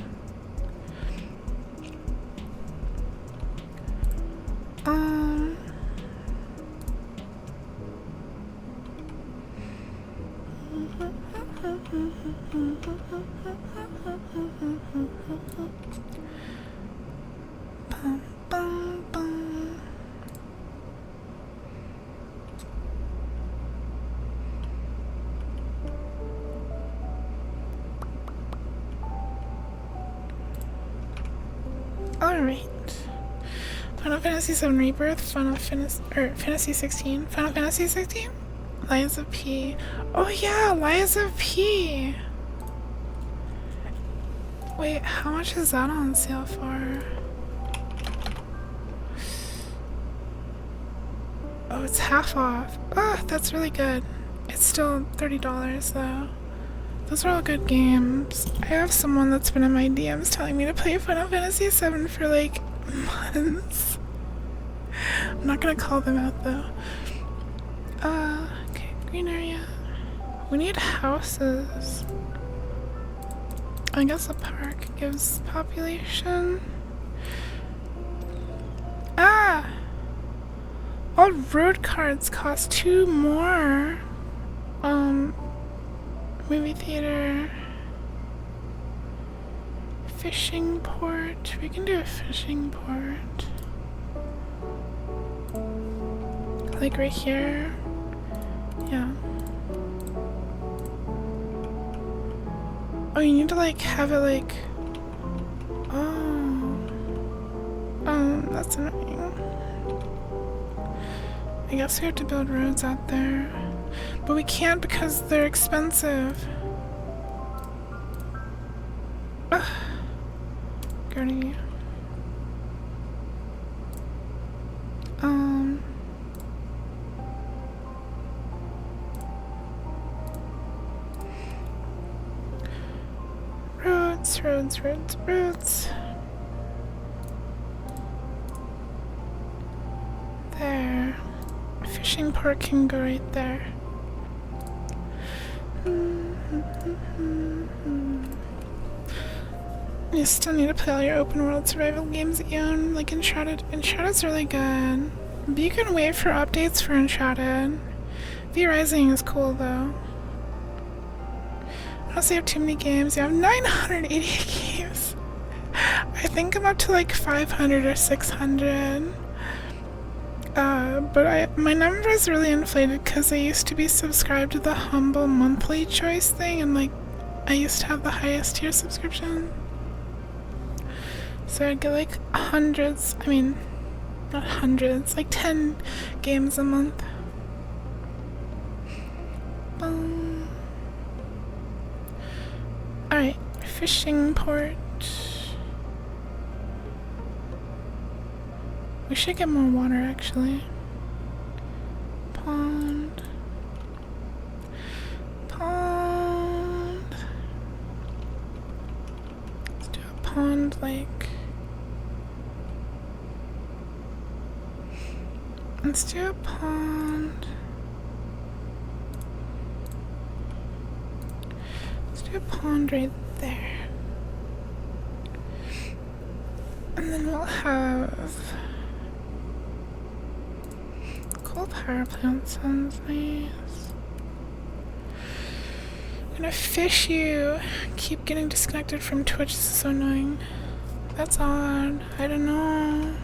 Bum, bum, bum. Alright. Final Fantasy VII Rebirth, Fantasy 16. Final Fantasy 16? Lies of P. Oh yeah, Lies of P! Wait, how much is that on sale for? Oh, it's half off. Oh, that's really good. It's still $30 though. Those are all good games. I have someone that's been in my DMs telling me to play Final Fantasy VII for like months. I'm not gonna call them out though. Okay, green area. We need houses. I guess a park gives population. Ah! All road cards cost 2 more. Movie theater. Fishing port. We can do a fishing port. Like right here. Yeah. Oh, you need to like have it like... Oh. That's annoying. I guess we have to build roads out there. But we can't because they're expensive. Ugh. Gertie. Roads. There. Fishing port can go right there. You still need to play all your open world survival games that you own, like Uncharted. Uncharted's really good. But you can wait for updates for Uncharted. V-Rising is cool though. I don't say you have too many games. You have 988 games. I think I'm up to like 500 or 600. But my number is really inflated because I used to be subscribed to the Humble monthly choice thing, and like I used to have the highest tier subscription. So I'd get like hundreds, I mean, not hundreds, like 10 games a month. Boom. Alright, fishing port. We should get more water actually. Pond. Let's do a pond lake. Let's do a pond. Let's do a pond right there. And then we'll have coal power plant. Sounds nice. I'm gonna fish you. Keep getting disconnected from Twitch. This is so annoying. That's odd. I don't know.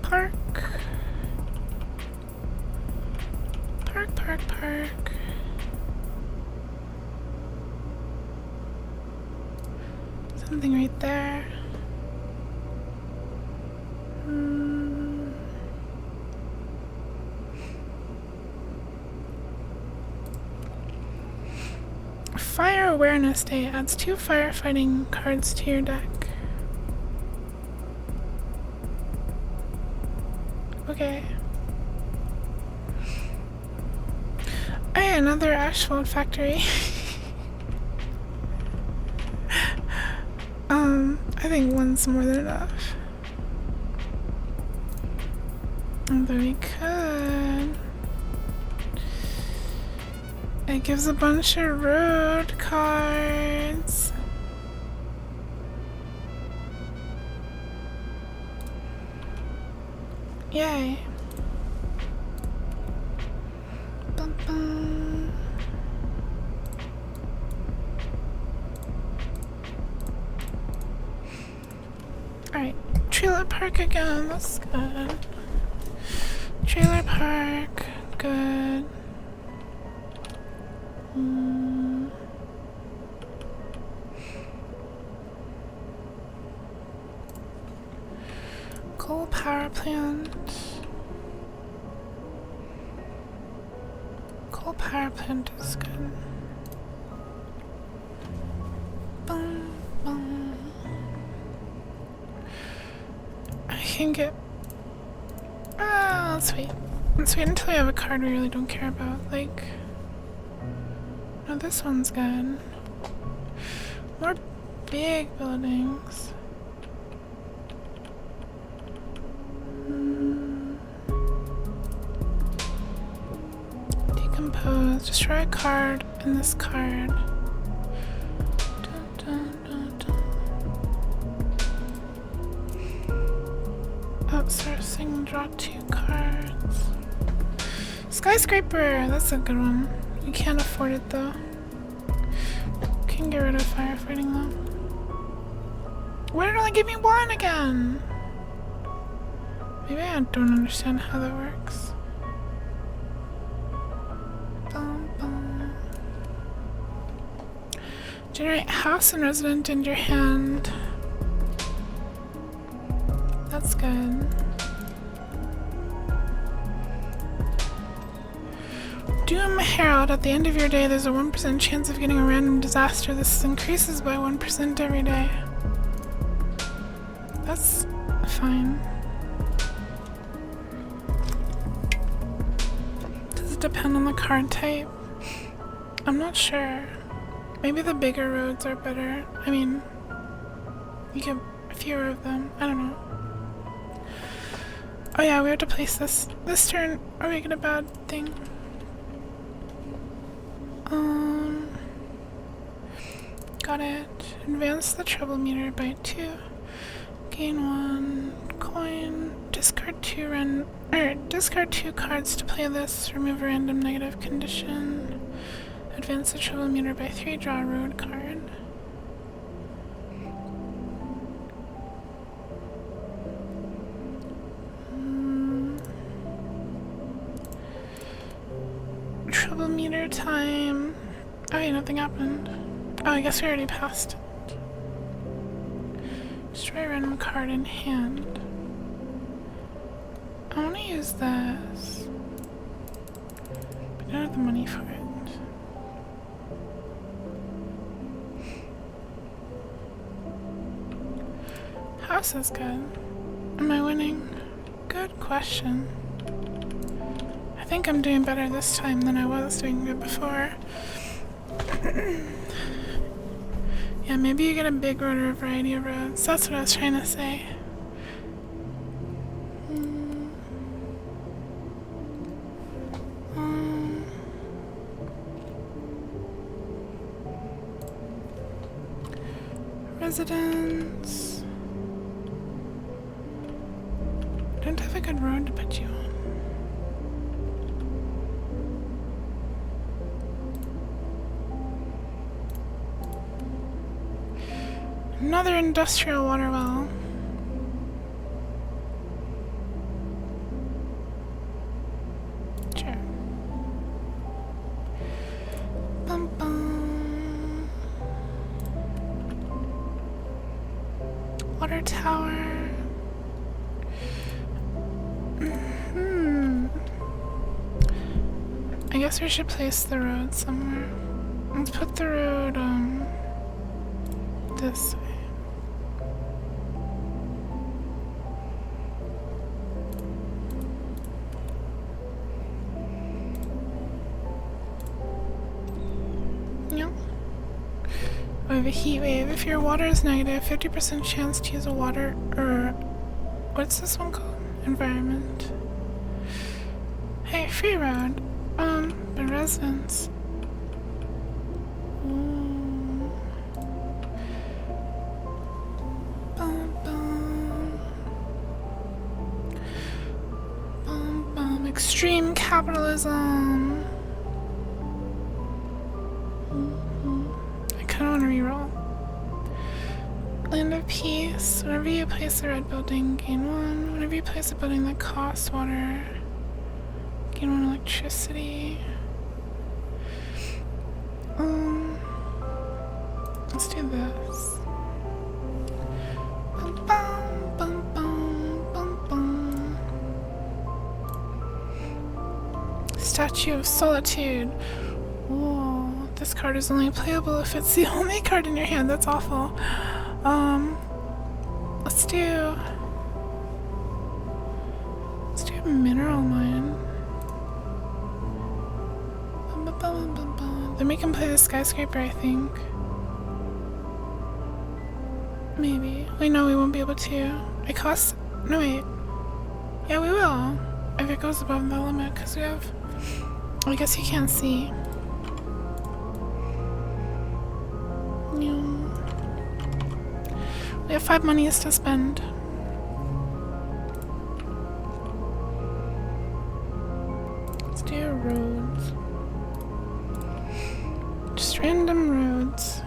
Park. Park, park, park. Something right there. Fire Awareness Day adds 2 firefighting cards to your deck. Okay. Hey, another asphalt factory. I think one's more than enough. Although we could. It gives a bunch of road cards. Yay. Bum, bum. Alright, trailer park again, that's good. Trailer park, good. Coal power plant. Coal power plant is good. Bum, bum. I can get. Let's wait. Let's wait until we have a card we really don't care about. Like. No, this one's good. More big buildings. Decompose. Destroy a card and this card. Dun, dun, dun, dun. Outsourcing. Draw 2 cards. Skyscraper. That's a good one. You can't afford it though. Can get rid of firefighting though. Why did it only give me 1 again? Maybe I don't understand how that works. Bum, bum. Generate house and resident in your hand. That's good. Doom Herald. At the end of your day, there's a 1% chance of getting a random disaster. This increases by 1% every day. That's fine. Does it depend on the card type? I'm not sure. Maybe the bigger roads are better. I mean, you get fewer of them. I don't know. Oh yeah, we have to place this. This turn, are we get a bad thing? Got it. Advance the trouble meter by 2. Gain 1 coin. Discard 2 cards to play this. Remove a random negative condition. Advance the trouble meter by 3. Draw a road card. Trouble meter time. Oh wait, nothing happened. Oh, I guess we already passed it. Destroy a random card in hand. I want to use this, but I don't have the money for it. House is good. Am I winning? Good question. I think I'm doing better this time than I was doing it before. Yeah, maybe you get a big road or a variety of roads. That's what I was trying to say. Residence. Don't have a good road to put you on. Another industrial water well. Sure. Bum bum. Water tower. I guess we should place the road somewhere. Let's put the road, this way. Yep. We have a heat wave. If your water is negative, 50% chance to use a water, or what's this one called? Environment. Hey, free road. The residence. Bum, bum. Bum, bum. Extreme capitalism. I kind of want to reroll. Land of peace. Whenever you place a red building, gain 1. Whenever you place a building that costs water, gain 1 electricity. Let's do this. Bum, bum, bum, bum, bum, bum. Statue of Solitude. Whoa, this card is only playable if it's the only card in your hand. That's awful. Let's do Mineral Mine. Then we can play the Skyscraper, I think. Maybe. Wait, no, we won't be able to. It costs... No, wait. Yeah, we will. If it goes above the limit, because we have... I guess you can't see. Yeah. We have 5 monies to spend. Let's do roads. Just random roads.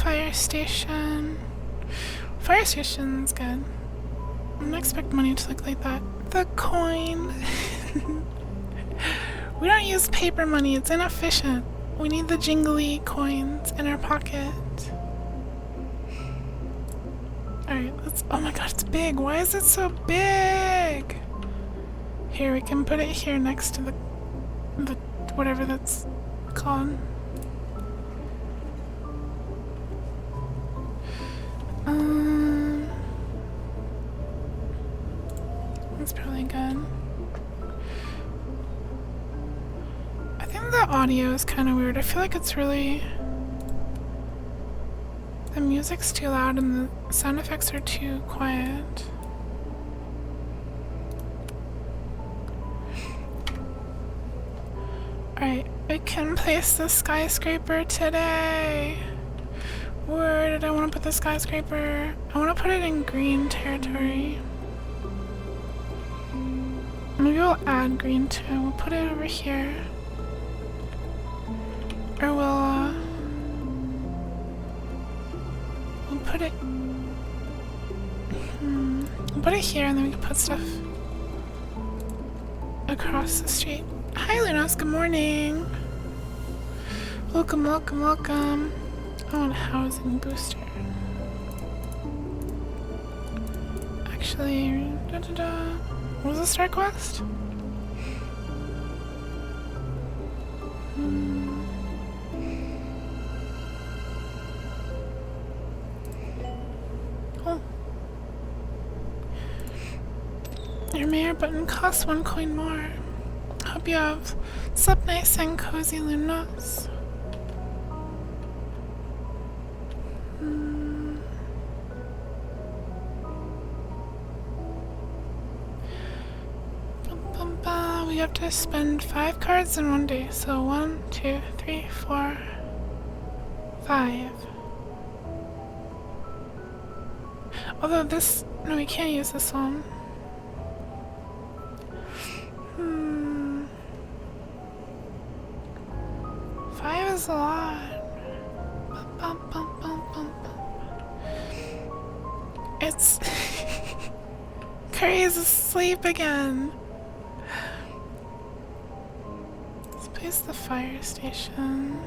Fire station. Fire station's good. I don't expect money to look like that. The coin. We don't use paper money, it's inefficient. We need the jingly coins in our pocket. Alright, let's... Oh my god, it's big. Why is it so big? Here, we can put it here next to the whatever that's called. That's probably good. I think the audio is kind of weird. I feel like it's really... The music's too loud and the sound effects are too quiet. Alright, we can place the skyscraper today! Where did I want to put the skyscraper? I want to put it in green territory. Maybe we'll add green to it. We'll put it over here. Or we'll put it... We'll put it here and then we can put stuff across the street. Hi Lunos, good morning! Welcome, welcome, welcome. I want a housing booster. Actually, what was the start quest? mayor button costs 1 coin more. Hope you have slept nice and cozy, Lunos. We have to spend 5 cards in 1 day. So 1, 2, 3, 4, 5. Although this, no, we can't use this one. 5 is a lot. It's Curry is asleep again. Let's place the fire station.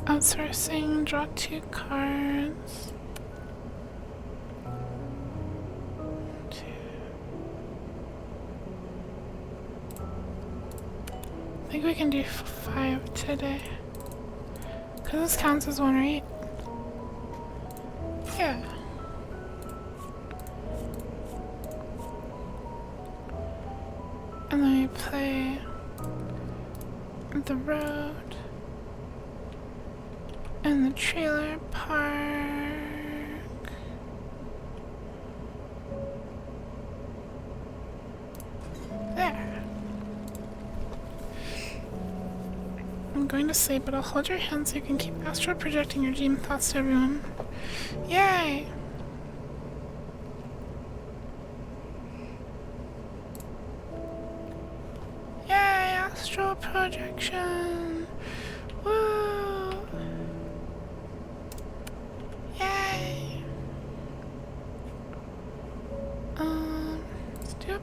Outsourcing, draw 2 cards. 2. I think we can do 5 today. Because this counts as 1, right? Yeah. And then we play the road. And the trailer park. There. I'm going to sleep, but I'll hold your hand so you can keep astral projecting your dream thoughts to everyone. Yay! Yay, astral projection! Woo! Yay! Let's do a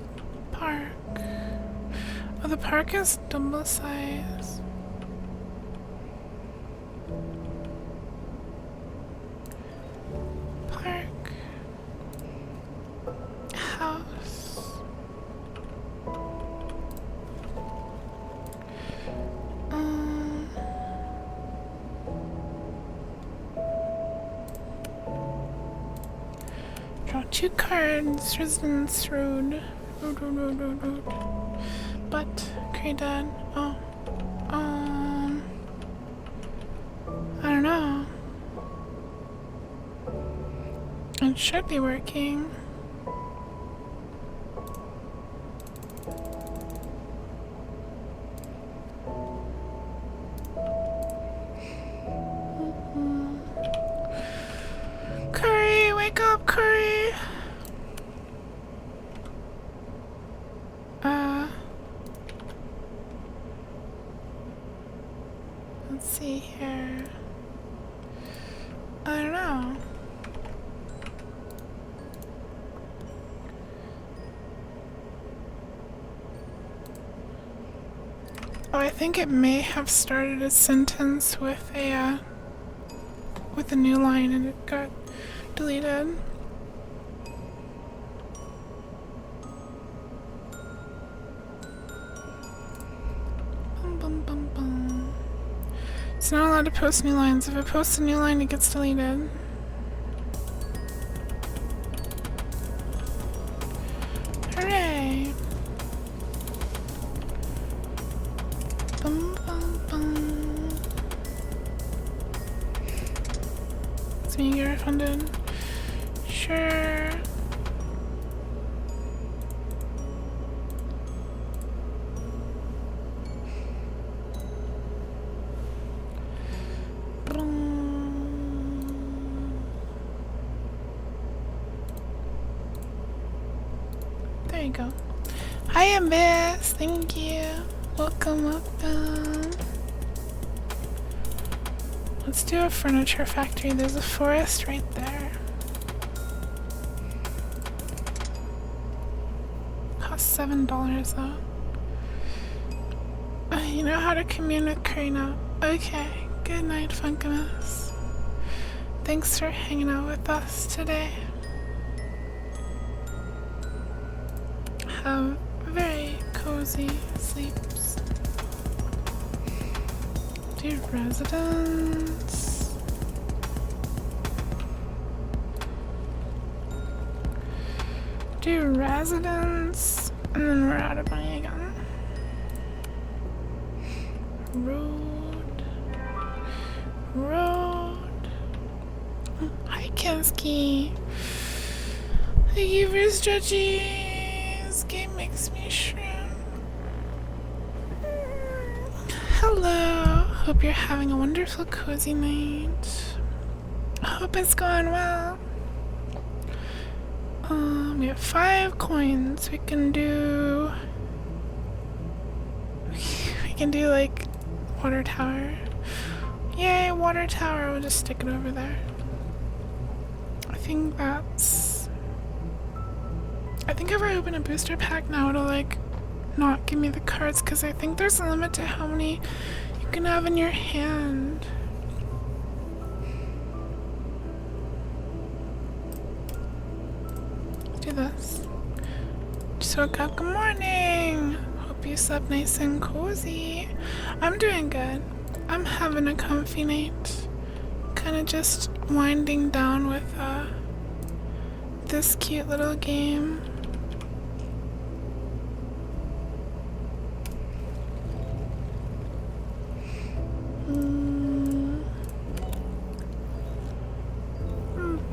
park. Oh, the park is double size. Park. House. Draw 2 cards. Residence Road. Road. But, okay, Dad. Oh. I don't know. It should be working. Curry, wake up, Curry! Let's see here. I don't know. Oh, I think it may have started a sentence with a new line and it got deleted. It's not allowed to post new lines. If it posts a new line, it gets deleted. Hooray! Is me get refunded? Sure. There you go. Hi, Abyss. Thank you. Welcome. Let's do a furniture factory. There's a forest right there. Costs $7 though. You know how to commune with Curry now. Okay, good night, Funkiness. Thanks for hanging out with us today. Have very cozy sleeps. Dear residents. Dear residents. And then we're out of money again. Road. Hi, Kenski. Thank you for stretching. This game makes me shrimp. Hello. Hope you're having a wonderful, cozy night. Hope it's going well. We have 5 coins. We can do like water tower. Yay, water tower. We'll just stick it over there. I think if I open a booster pack now, it'll like not give me the cards because I think there's a limit to how many you can have in your hand. Do this. Just woke up. Good morning. Hope you slept nice and cozy. I'm doing good. I'm having a comfy night. Kind of just winding down with this cute little game.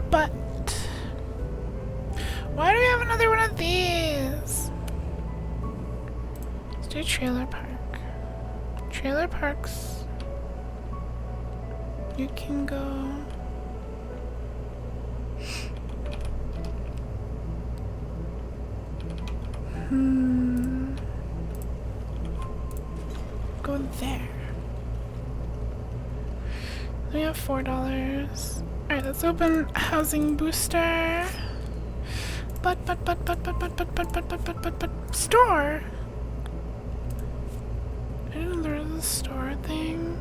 But why do we have another one of these? Let's do trailer park. Trailer parks. You can go. Go there. We have $4. Alright, let's open housing booster. But store. I didn't know there was a store thing.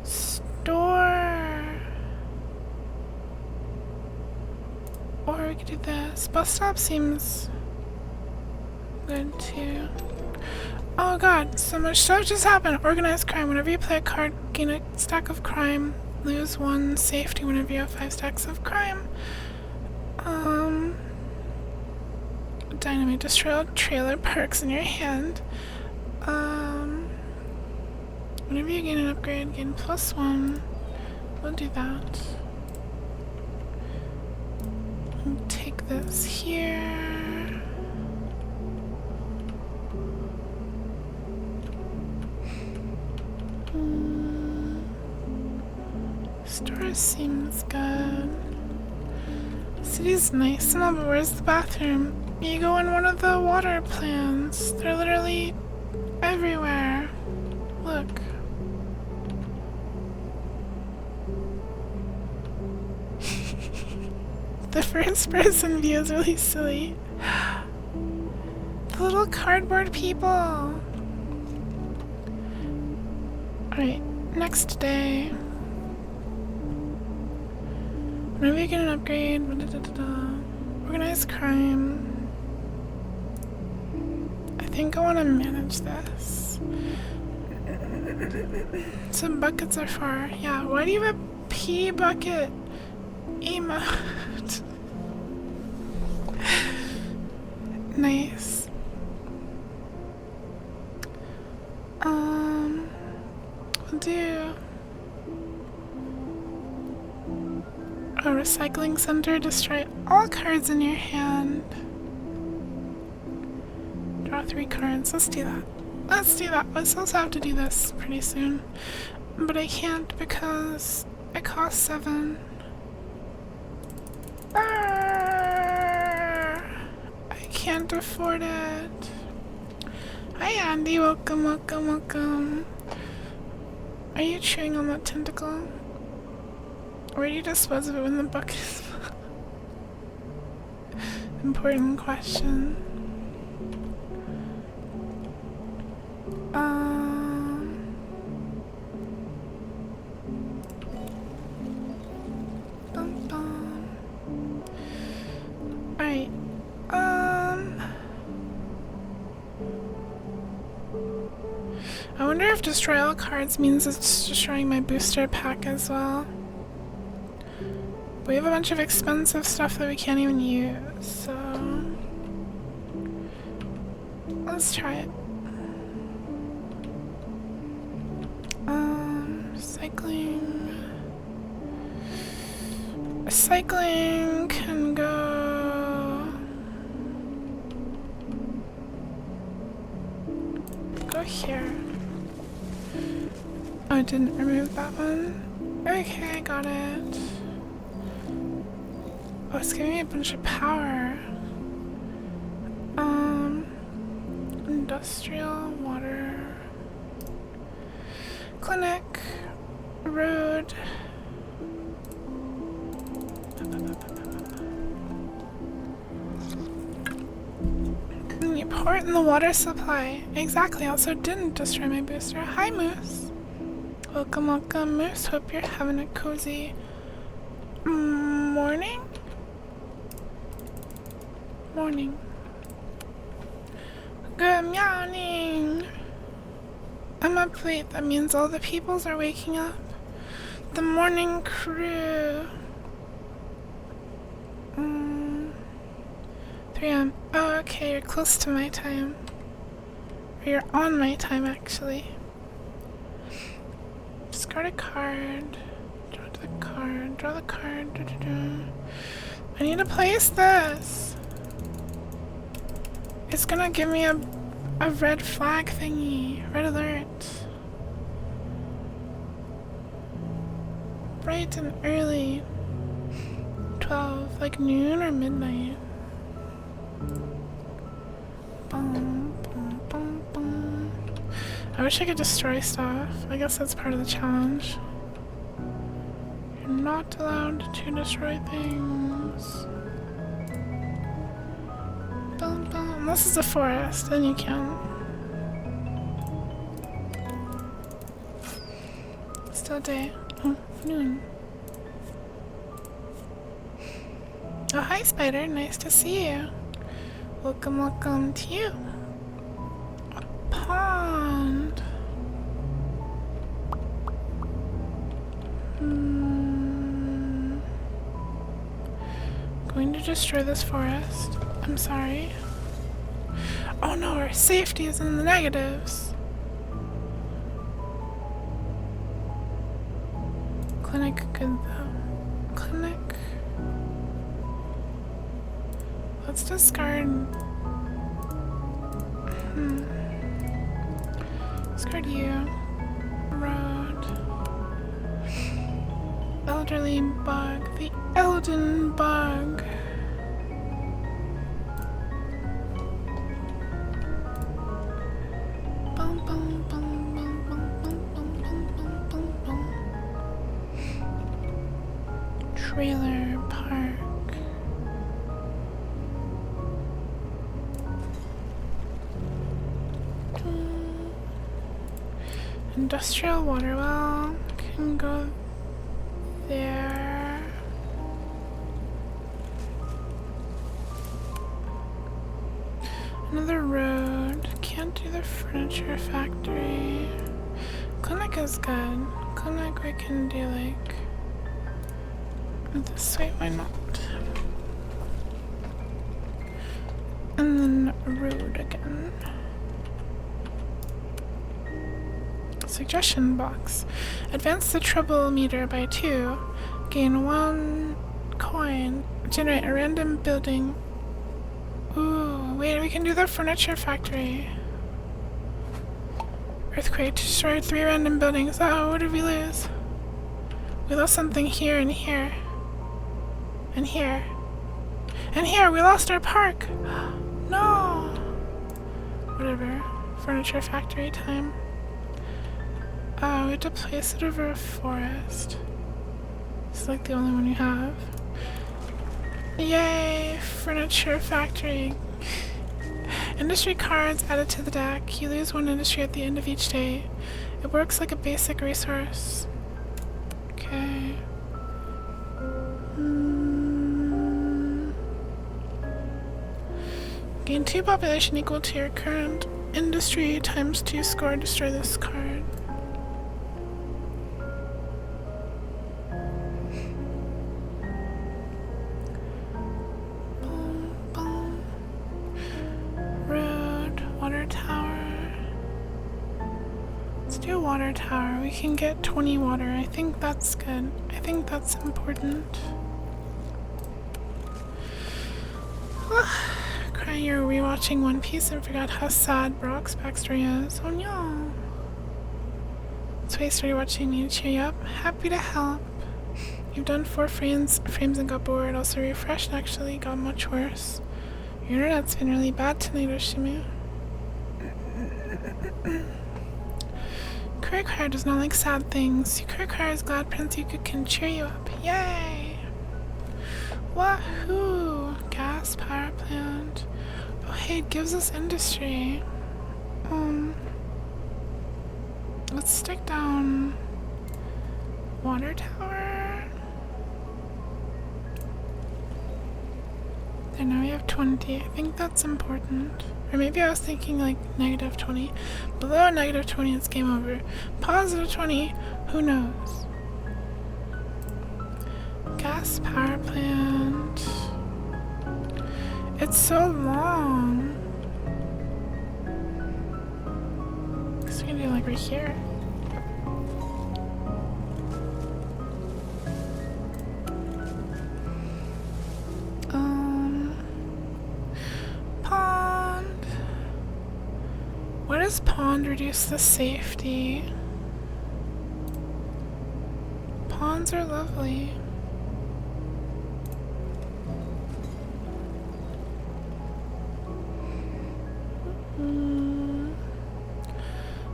Store. Or we could do this. Bus stop seems good too. Oh god, so much stuff just happened. Organized crime. Whenever you play a card, gain a stack of crime. Lose 1 safety whenever you have 5 stacks of crime. Dynamite. Destroy all trailer parks in your hand. Whenever you gain an upgrade, gain +1. We'll do that. And take this here. Store seems good. City's nice and all, but where's the bathroom? You go in one of the water plants. They're literally everywhere. Look. The first person view is really silly. The little cardboard people. Alright, next day. Whenever you get an upgrade, organized crime. I think I want to manage this. Some buckets are far. Yeah, why do you have a pee bucket emote? Nice. We'll do a recycling center. Destroy all cards in your hand. Draw 3 cards. Let's do that. Let's do that. We're supposed to have to do this pretty soon. But I can't because it costs 7. I can't afford it. Hi Andy, welcome, welcome, welcome. Are you chewing on that tentacle? Or do you dispose of it when the bucket is full? Important question. Bum, bum. Alright. I wonder if destroy all cards means it's destroying my booster pack as well. We have a bunch of expensive stuff that we can't even use, so let's try it. Cycling can go here. Oh, I didn't remove that one. Okay, I got it. Oh, it's giving me a bunch of power. Industrial, water, clinic, road. You pour it in the water supply. Exactly, also didn't destroy my booster. Hi, Moose. Welcome, welcome, Moose. Hope you're having a cozy morning? Morning. Good morning. I'm up late. That means all the peoples are waking up. The morning crew. 3 a.m. Oh, okay, you're close to my time. Or you're on my time, actually. Discard a card. Draw the card. Draw the card. I need to place this. It's gonna give me a red flag thingy. Red alert. Bright and early. 12, like noon or midnight. Bum, bum, bum, bum. I wish I could destroy stuff. I guess that's part of the challenge. You're not allowed to destroy things. Bum, bum. Unless it's a forest, then you can. Still day. Oh, noon. Oh, hi, Spider. Nice to see you. Welcome, welcome to you. A pond. Going to destroy this forest. I'm sorry. Oh no, our safety is in the negatives. Clinic good though. Clinic. Let's discard. Discard you. Road. Elderly bug. The Elden bug. Bum, bum, bum, bum, bum, bum, bum, bum, bum, bum. Trailer park. Industrial water well can go there. Another road. Can't do the furniture factory. Clinic is good. Clinic we can do like this way, why not? And then road again. Suggestion box. Advance the trouble meter by 2. Gain 1 coin. Generate a random building. Ooh, wait, we can do the furniture factory. Earthquake destroyed 3 random buildings. Oh, what did we lose? We lost something here and here. And here. And here, we lost our park. No. Whatever. Furniture factory time. Oh, we have to place it over a forest. It's like the only one you have. Yay! Furniture factory. Industry cards added to the deck. You lose 1 industry at the end of each day. It works like a basic resource. Okay. Gain 2 population equal to your current industry times 2 score. Destroy this card. Boom, boom. Road, water tower. Let's do a water tower. We can get 20 water. I think that's good. I think that's important. Crying you're rewatching One Piece and forgot how sad Brock's backstory is. Oh no. That's why I started watching me to cheer you up. Happy to help. You've done 4 frames and got bored. Also refreshed actually. Got much worse. Your internet's been really bad tonight, Oshimi. Kurikara does not like sad things. Kurikara is glad Prince Yuku can cheer you up. Yay! Wahoo! Gas power plant. Oh hey, it gives us industry. Let's stick down water tower. There, now we have 20. I think that's important. Or maybe I was thinking like negative 20. Below negative 20, it's game over. Positive 20, who knows? Gas power plant. It's so long. Guess we can do like right here. Pond. What does pond reduce the safety? Ponds are lovely.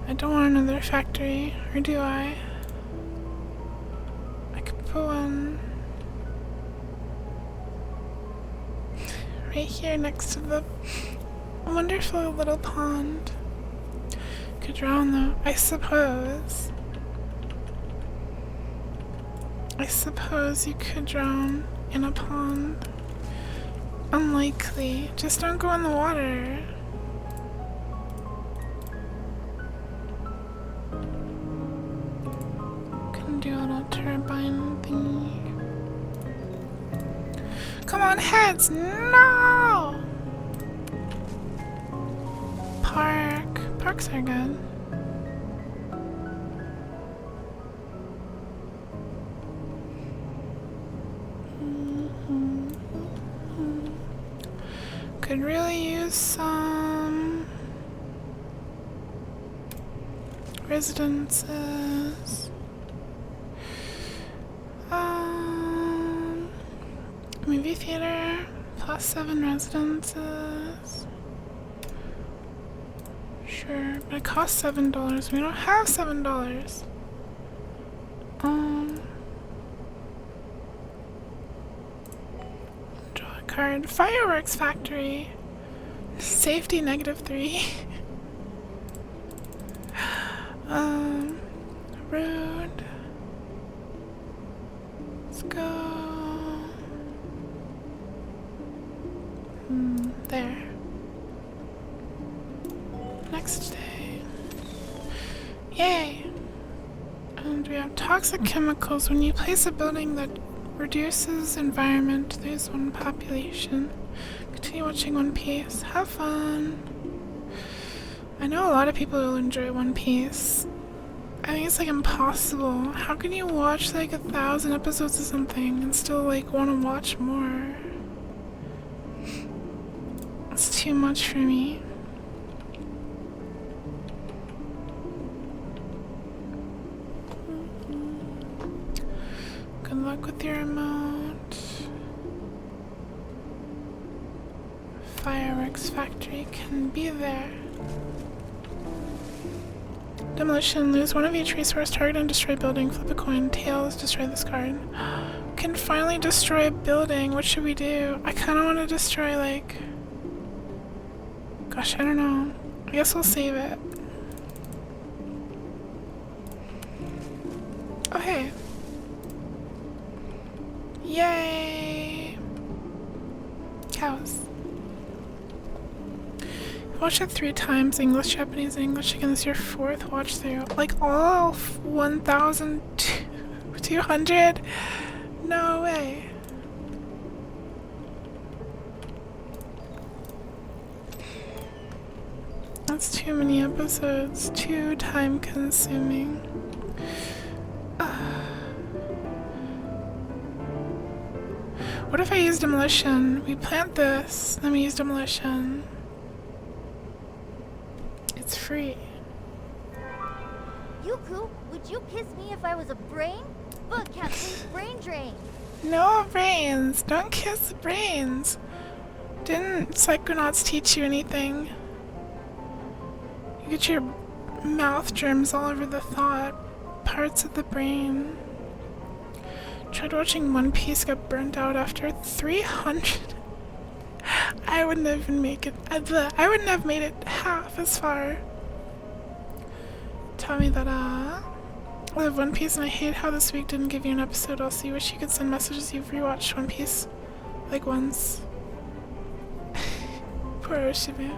I don't want another factory, or do I? I could put one right here next to the wonderful little pond. Could drown though, I suppose. I suppose you could drown in a pond. Unlikely. Just don't go in the water. Can do a little turbine thingy. Come on, heads! No! Parks are good. Could really use some residences. Movie theater, +7 residences. Sure, but it costs $7. We don't have $7. Draw a card. Fireworks factory. Safety -3. Road. Let's go. There. Next day. Yay! And we have toxic chemicals. When you place a building that reduces environment, there's 1 population. Continue watching One Piece. Have fun! I know a lot of people will enjoy One Piece. I think it's like impossible. How can you watch like 1,000 episodes of something and still like want to watch more? It's too much for me. Good luck with your remote. Fireworks factory can be there. Demolition. Lose 1 of each resource. Target and destroy building. Flip a coin. Tails. Destroy this card. Can finally destroy a building. What should we do? I kind of want to destroy like Gosh, I don't know. I guess we'll save it. Oh, hey. Yay! Cows. Watch it 3 times, English, Japanese, and English again. This is your 4th watch through. Like all 1,200? No way. That's too many episodes. Too time consuming. What if I use demolition? We plant this, then we use demolition. It's free. Yuku, would you kiss me if I was a brain? Look, Captain's brain drain. No brains! Don't kiss the brains! Didn't Psychonauts teach you anything? You get your mouth germs all over the thought parts of the brain. Tried watching One Piece get burnt out after 300. I wouldn't even make it. I wouldn't have made it half as far. Tell me that I love One Piece and I hate how this week didn't give you an episode. Also, you wish you could send messages you've rewatched One Piece like once. Poor Oshibu.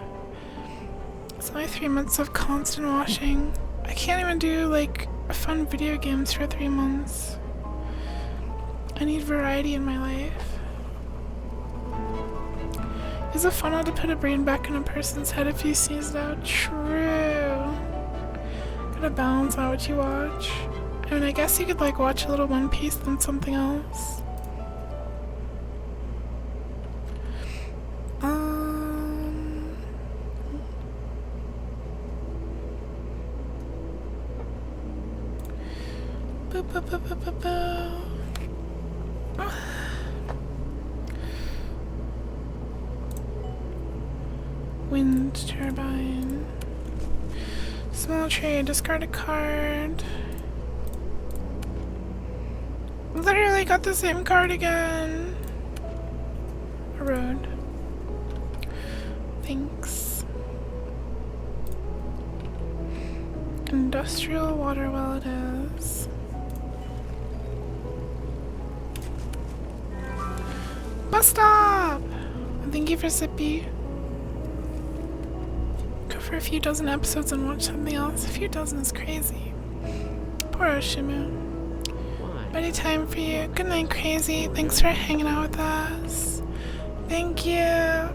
It's only 3 months of constant watching. I can't even do like fun video games for 3 months. I need variety in my life. Is it fun to put a brain back in a person's head if you sneeze it out? True. Gotta balance out what you watch. I mean, I guess you could like watch a little One Piece then something else. Wind turbine. Small trade, discard a card. Literally got the same card again. A road. Thanks. Industrial water well it is. Bus stop! Thank you for Sippy. Go for a few dozen episodes and watch something else. A few dozen is crazy. Poor Oshimu. Ready time for you. Good night, Crazy. Thanks for hanging out with us. Thank you.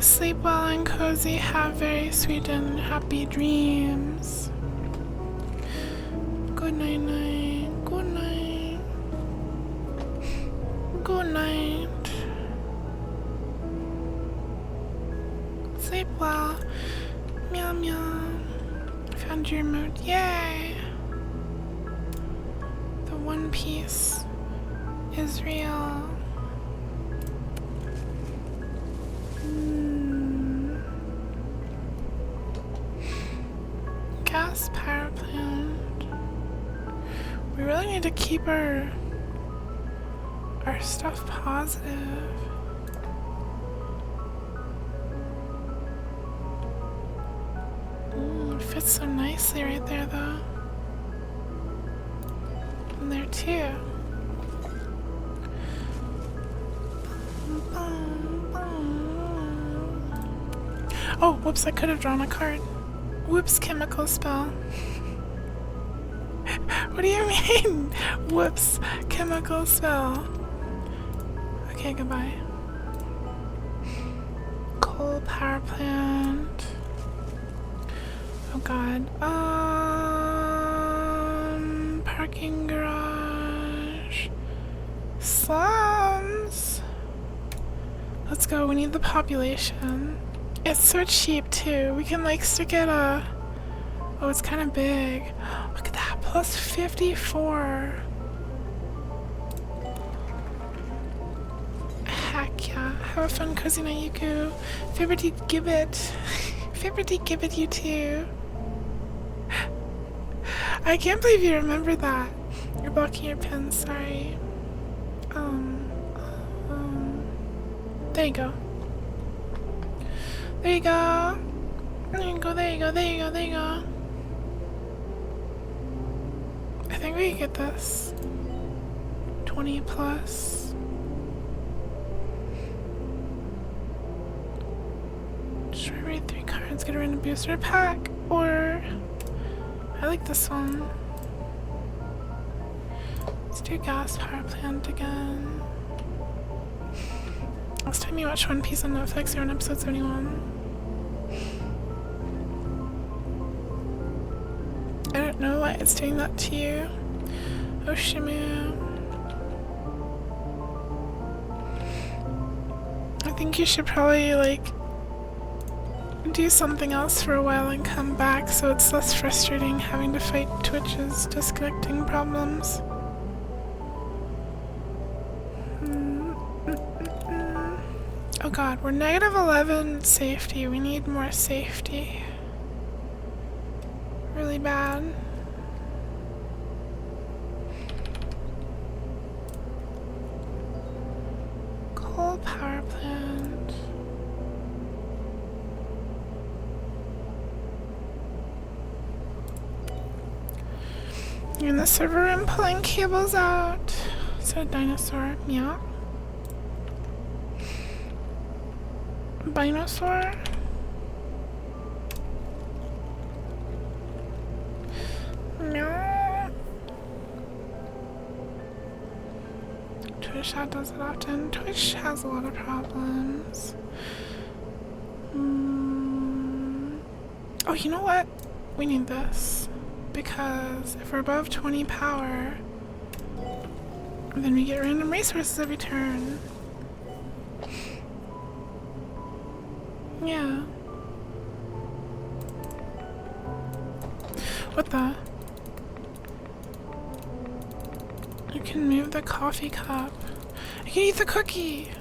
Sleep well and cozy. Have very sweet and happy dreams. Good night, night. Good night. Good night. Sleep well. Meow meow. Found your mood. Yay! The One Piece is real. Gas power plant. We really need to keep our stuff positive. It fits so nicely right there though. And there too. Oh, whoops, I could have drawn a card. Whoops, chemical spell. What do you mean? Whoops, chemical spell. Okay, goodbye. Coal power plant. Oh god. Parking garage. Slums. Let's go, we need the population. It's so cheap too. We can like stick it oh, it's kind of big. Look at that, plus 54. Heck yeah. Have a fun cozy night, Yuku. Fibberty Gibbet. Fibberty Gibbet, you too. I can't believe you remember that. You're blocking your pen, sorry. There you go. There you go. There you go, there you go, there you go, there you go. I think we can get this. 20 plus. Should I read 3 cards, get a random booster pack? Or I like this one. Let's do gas power plant again. Last time you watched One Piece on Netflix, you're on episode 71. I don't know why it's doing that to you. Oshimu. I think you should probably, like, do something else for a while and come back so it's less frustrating having to fight Twitch's disconnecting problems. Oh god, we're negative 11 safety. We need more safety. Really bad. Coal power plant. You're in the server room pulling cables out. Is that a dinosaur? Yeah. Dinosaur? No. Twitch does it often. Twitch has a lot of problems. Oh, you know what? We need this. Because if we're above 20 power, then we get random resources every turn. Yeah. What the? You can move the coffee cup. I can eat the cookie!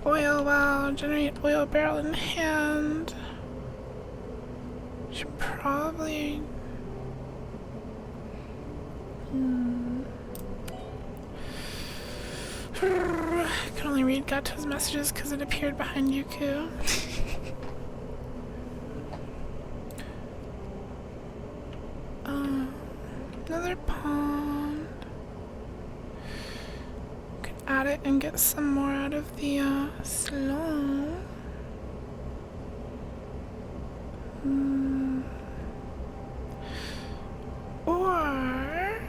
Oil well, generate oil barrel in hand. Should probably... I can only read Gato's messages because it appeared behind Yuku. Another pond. Could add it and get some more out of the slow. Or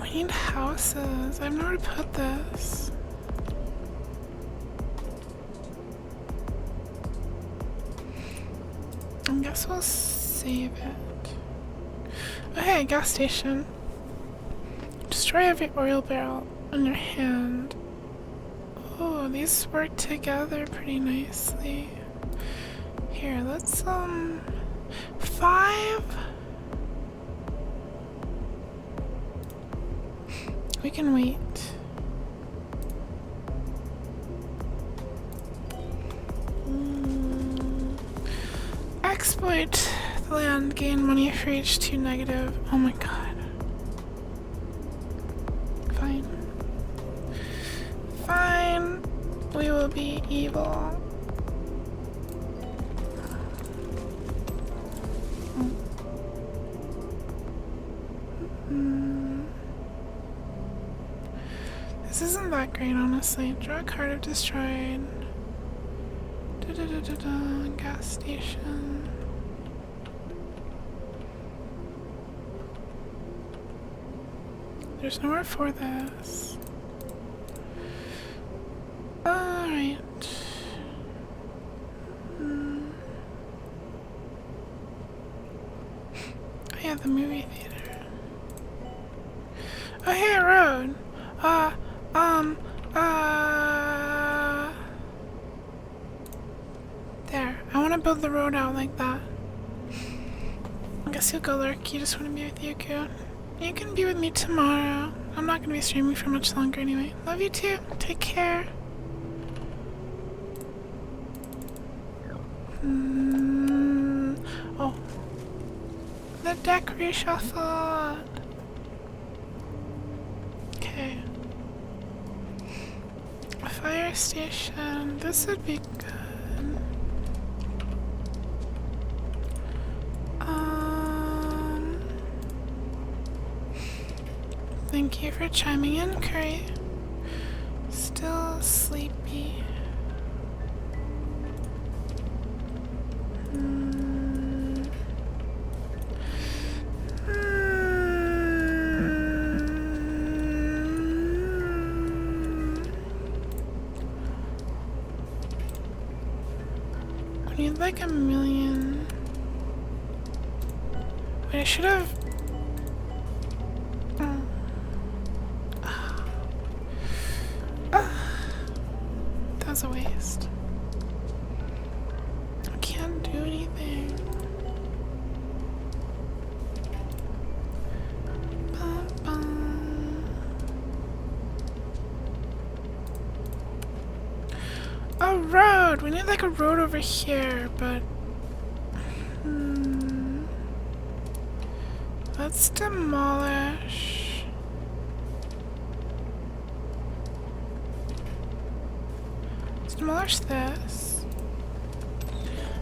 we need houses. I have nowhere to put this. I guess we'll save it. Oh hey, gas station. Destroy every oil barrel in your hand. Oh, these work together pretty nicely. Here, let's 5. We can wait. Exploit the land, gain money for each 2 negative. Oh my god. Fine. Fine. We will be evil. This isn't that great, honestly. Draw a card if destroyed. Gas station. There's nowhere for this. Alright. Oh yeah, the movie theater. Oh hey, a road. There. I want to build the road out like that. I guess you'll go lurk. You just want to be with Yuku. You can be with me tomorrow. I'm not gonna be streaming for much longer anyway. Love you too. Take care. Oh. The deck reshuffled. Okay. A fire station. This would be good. Thank you for chiming in, Curry. Still sleepy. I need like a million. Wait, I should have. That was a waste. I can't do anything. Bum, bum. A road! We need like a road over here, but... Let's demolish... Demolish this.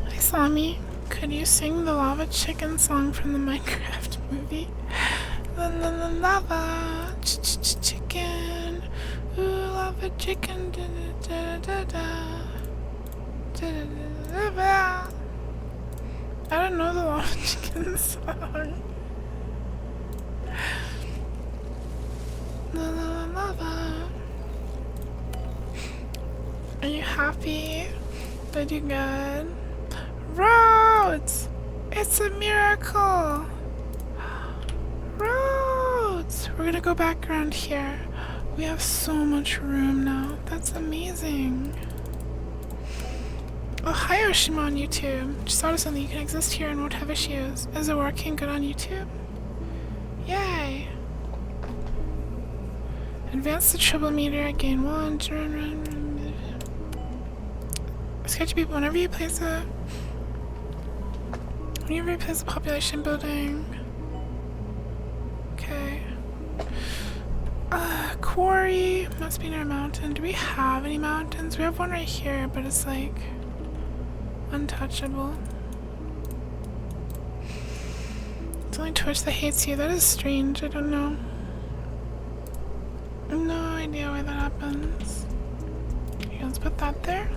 Hi, Salami. Could you sing the lava chicken song from the Minecraft movie? La la la lava chicken. Ooh, lava chicken. Da da da da da da da. I don't know the lava chicken song. La la la lava. Are you happy? Did you good? Roads! It's a miracle! Roads! We're gonna go back around here. We have so much room now. That's amazing. Oh, hi Oshima on YouTube. Just thought of something. You can exist here and won't have issues. Is it working good on YouTube? Yay! Advance the trouble meter. Gain 1. Sketchy people, whenever you place a population building. Okay. Quarry must be near a mountain. Do we have any mountains? We have one right here, but it's like untouchable. It's only Twitch that hates you. That is strange. I don't know. No idea why that happens. Okay, let's put that there.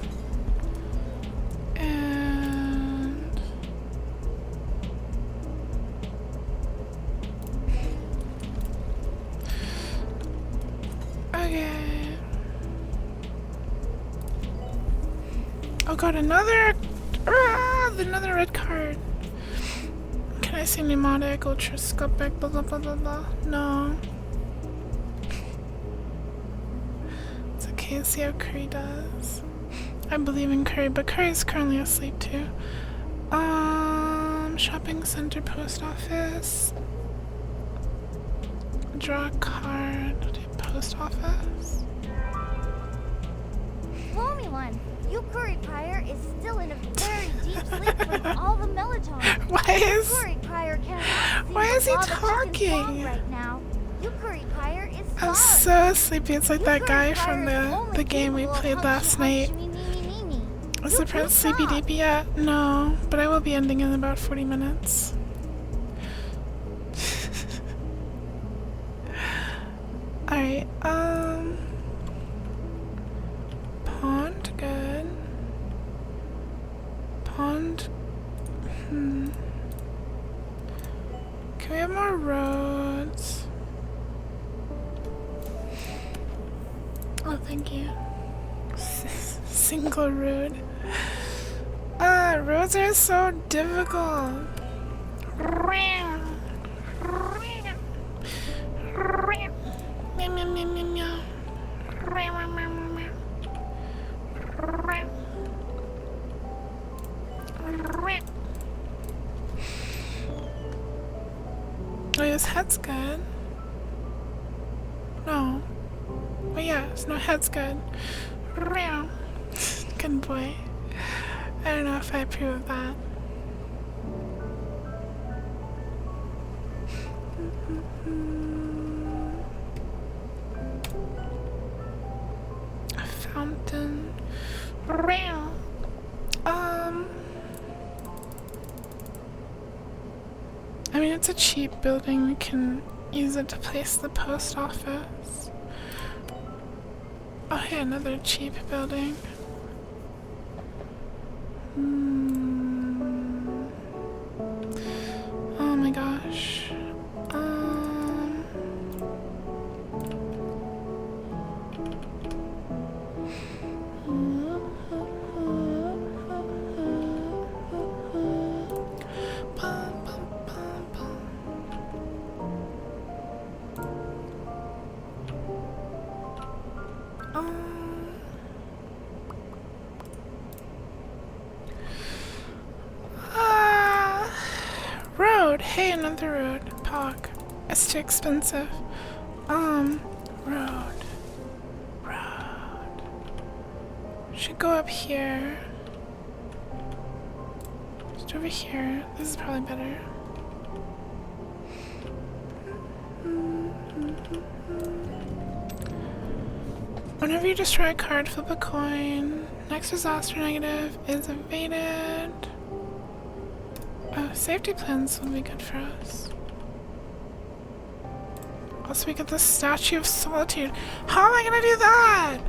And okay. Oh god, another red card. Can I say pneumatic, ultrascopic, blah blah blah blah blah? No. It's okay, see how Curry does. I believe in Curry, but Curry is currently asleep too. Shopping center, post office. Draw a card. Post office. Blow me one. Yukuri Prior is still in a very deep sleep with all the melatonin. Why is he talking? Right now. Yukuri Prior is I'm so sleepy. It's like that guy from the game we played last night. Is the prince sleepy deepy yet? No, but I will be ending in about 40 minutes. Alright, pond, good. Pond, Can we have more roads? Oh, thank you. Single road. Roads are so difficult. Oh, his head's good. No. But yes, no, head's good. Meow. Good boy. I don't know if I approve of that. A fountain. Meow. I mean, it's a cheap building. We can use it to place the post office. Oh, hey, another cheap building. Oh my gosh. Road. Hey, another road. Pog. It's too expensive. Road. Road. Should go up here. Just over here. This is probably better. Whenever you destroy a card, flip a coin. Next disaster negative is evaded. Oh, safety plans will be good for us. Also, we get the Statue of Solitude. How am I gonna do that?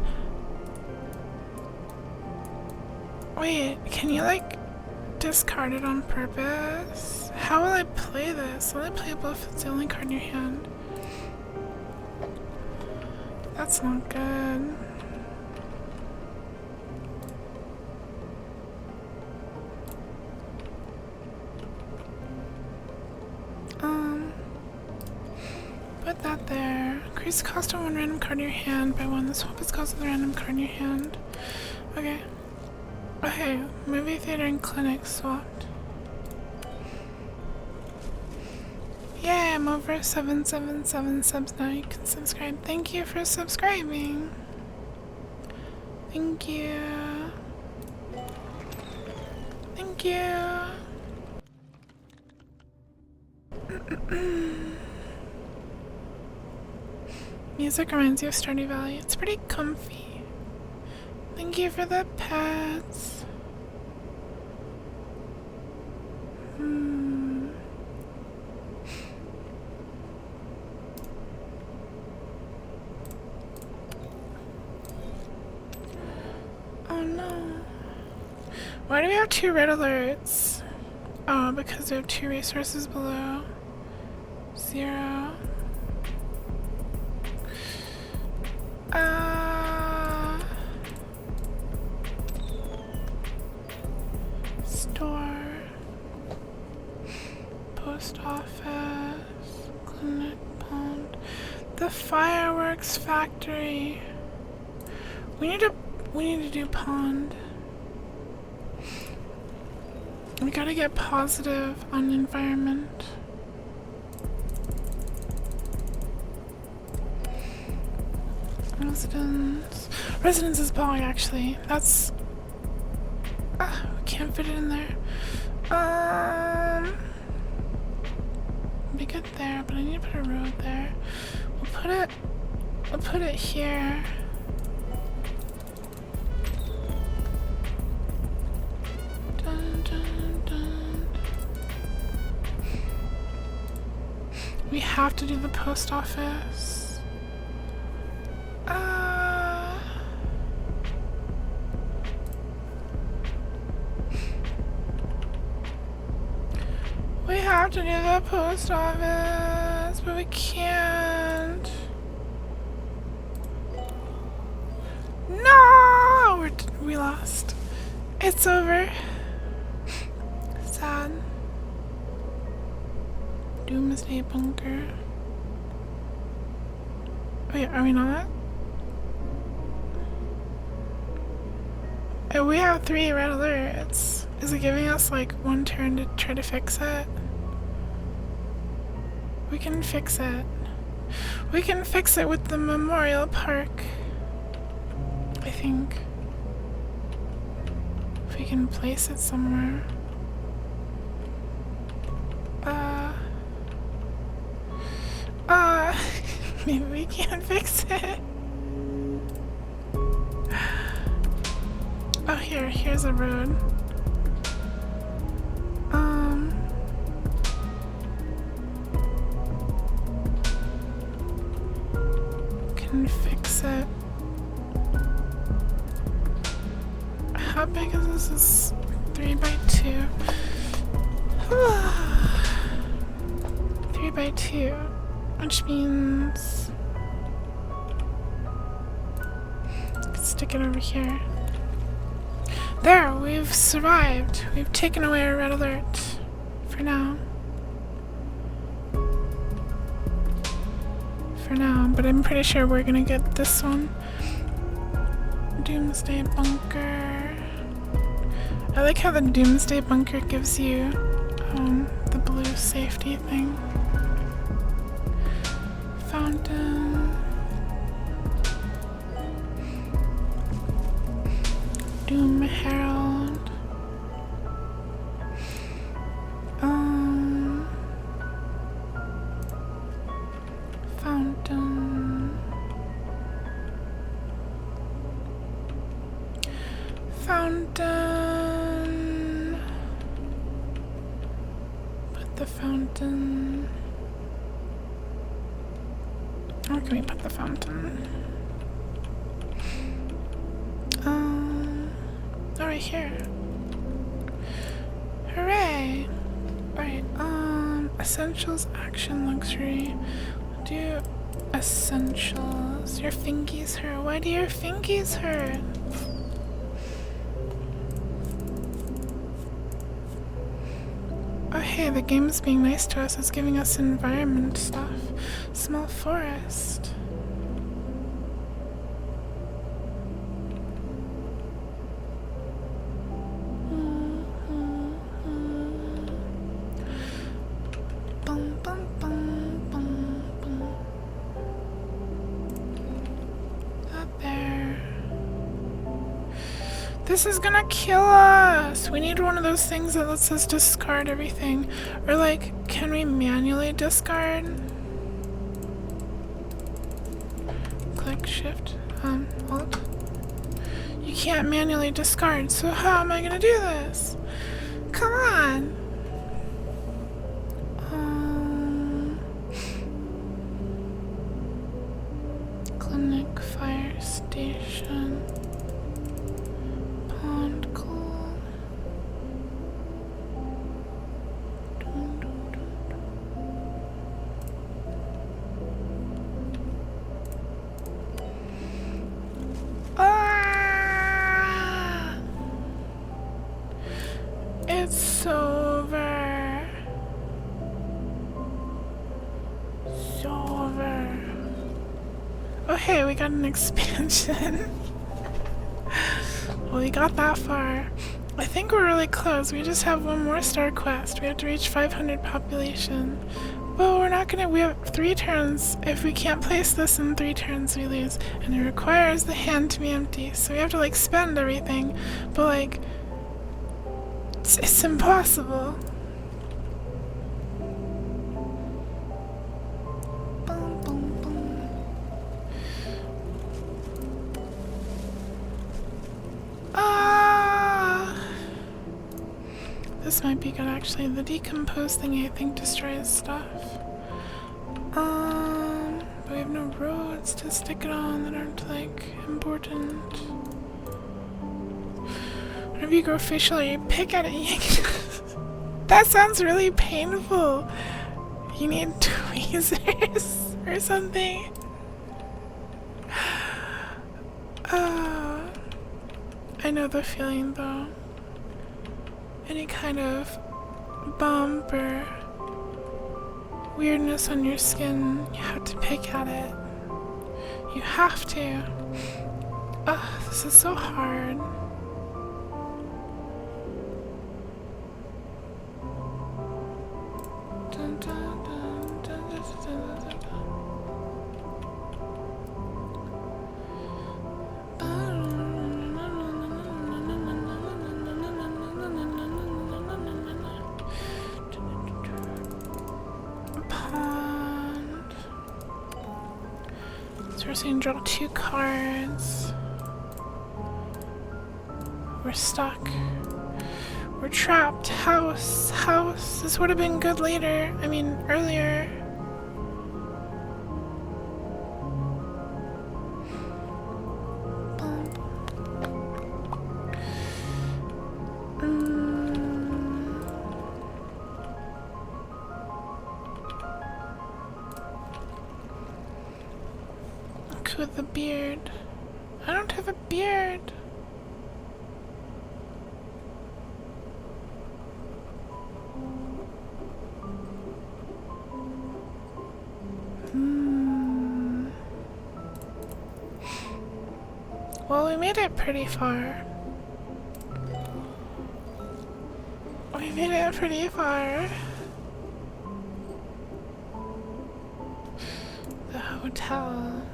Wait, can you like discard it on purpose? How will I play this? Will I play it if it's the only card in your hand? That's not good. Put that there. Increase the cost of one random card in your hand by one. Swap its cost of the random card in your hand. Okay. Okay, movie theater and clinic swapped. Yay, I'm over 777 subs now. You can subscribe. Thank you for subscribing. Thank you. Thank you. Music reminds you of Stardew Valley. It's pretty comfy. Thank you for the pets. Oh no. Why do we have 2 red alerts? Oh, because we have 2 resources below. 0. Store. Post office. Clinic pond. The fireworks factory. We need to do pond. We gotta get positive on environment. Residence is bog, actually. That's... we can't fit it in there. Be good there, but I need to put a road there. We'll put it here. Dun, dun, dun. We have to do the post office. We have to do the post office, but we can't. No! We lost. It's over. Sad. Doomsday bunker. Wait, are we not? Oh, we have 3 red alerts. Is it giving us like 1 turn to try to fix it? We can fix it. We can fix it with the memorial park, I think. If we can place it somewhere. Maybe we can't fix it. Oh, here's a road. Can fix it. How big is this? It's 3 by 2. 3 by 2, which means stick it over here. There, we've survived. We've taken away our red alert for now. For now, but I'm pretty sure we're gonna get this one. Doomsday Bunker. I like how the Doomsday Bunker gives you the blue safety thing. Fountain. Doom Herald. Fountain. Fountain. Put the fountain. Where can we put the fountain? Oh, right here. Hooray! Right, essentials, action, luxury. Do essentials. Your fingies hurt. Why do your fingies hurt? Oh hey, the game is being nice to us. It's giving us environment stuff. Small forest. Bum, bum, bum, bum, bum. Up there. This is gonna kill us! We need one of those things that lets us discard everything. Or like, can we manually discard? Click shift, alt. You can't manually discard, so how am I gonna do this? Come on! Clinic, fire station. It's over. It's over. Oh hey, we got an expansion. Well, we got that far. I think we're really close. We just have one more star quest. We have to reach 500 population. But we're not gonna, we have 3 turns. If we can't place this in 3 turns, we lose. And it requires the hand to be empty. So we have to like spend everything. But like, it's impossible. Boom, boom, boom. Ah! This might be good actually. The decompose thingy I think destroys stuff. But we have no roads to stick it on that aren't like important. Whenever you grow facial or you pick at it, that sounds really painful. You need tweezers or something. I know the feeling though. Any kind of bump or weirdness on your skin, you have to pick at it. You have to. Ugh, this is so hard. Dun, dun, dun, dun, dun, dun, dun, dun. we're seeing draw 2 cards. We're stuck. We're trapped. House. House. This would have been good later. I mean, earlier. With a beard. I don't have a beard. Well, we made it pretty far. We made it pretty far. The hotel.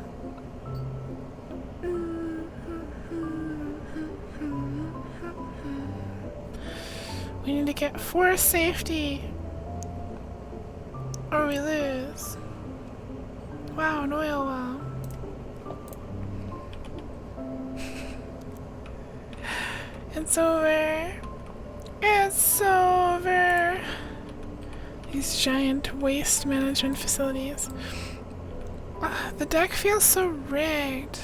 We need to get 4 safety, or we lose. Wow, an oil well. It's over. It's over. These giant waste management facilities. The deck feels so rigged.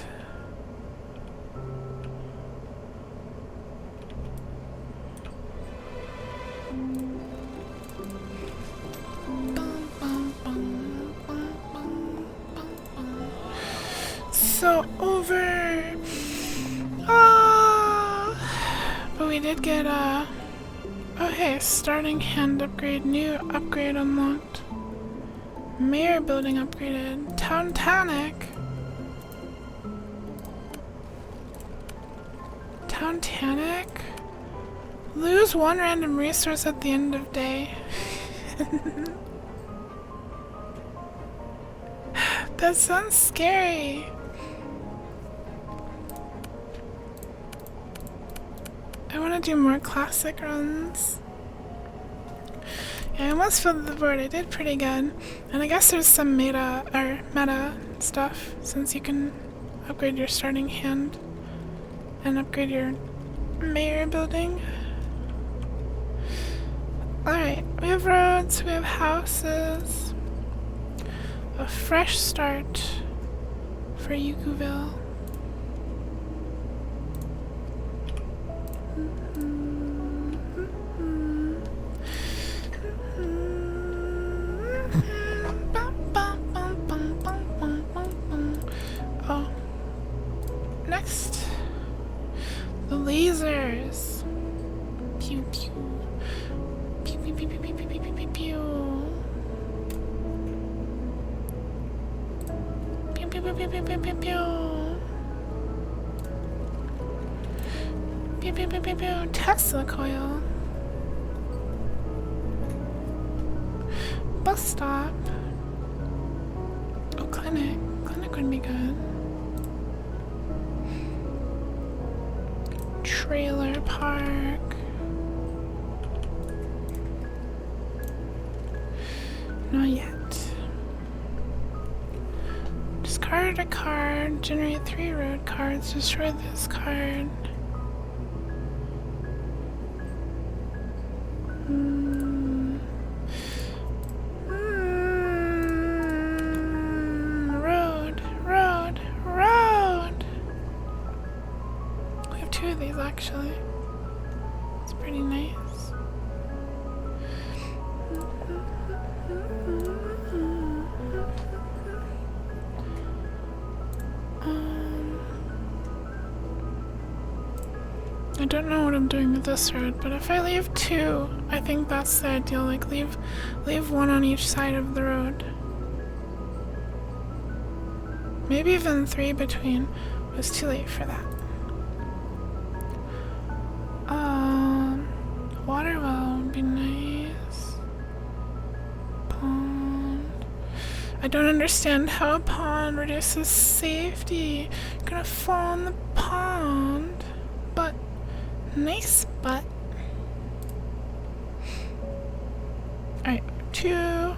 So over. But we did get a. Okay, starting hand upgrade, new upgrade unlocked. Mayor building upgraded. Town Tanic. Town Tanic. Lose 1 random resource at the end of day. That sounds scary. I want to do more classic runs. Yeah, I almost filled the board. I did pretty good. And I guess there's some meta stuff, since you can upgrade your starting hand and upgrade your mayor building. Alright, we have roads, we have houses. A fresh start for Yukuville. Oh, next, the lasers. Pew pew. Pew pew pew pew pew pew pew pew pew. Pew pew pew pew pew pew pew pew. Pew pew pew pew pew. Tesla coil. Bus stop. Oh, clinic. Clinic would be good. Trailer park. Not yet. Discard a card. Generate 3 road cards. Destroy this card. Road. We have 2 of these actually. It's pretty nice. I don't know what I'm doing with this road, but if I leave 2, I think that's the ideal. Like leave 1 on each side of the road. Maybe even 3 between. It was too late for that. Water well would be nice. Pond. I don't understand how a pond reduces safety. You're gonna fall in the pond. But nice butt. Alright, 2.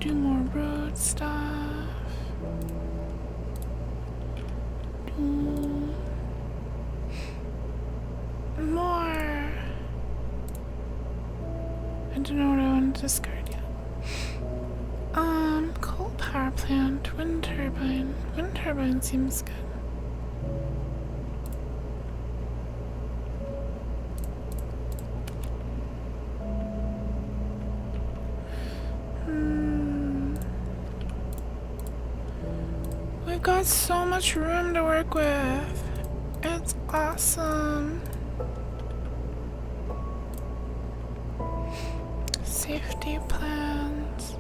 Do more stuff. More. I don't know what I want to discard yet. Coal power plant, wind turbine. Wind turbine seems good. We've got so much room to work with. It's awesome. Safety plans.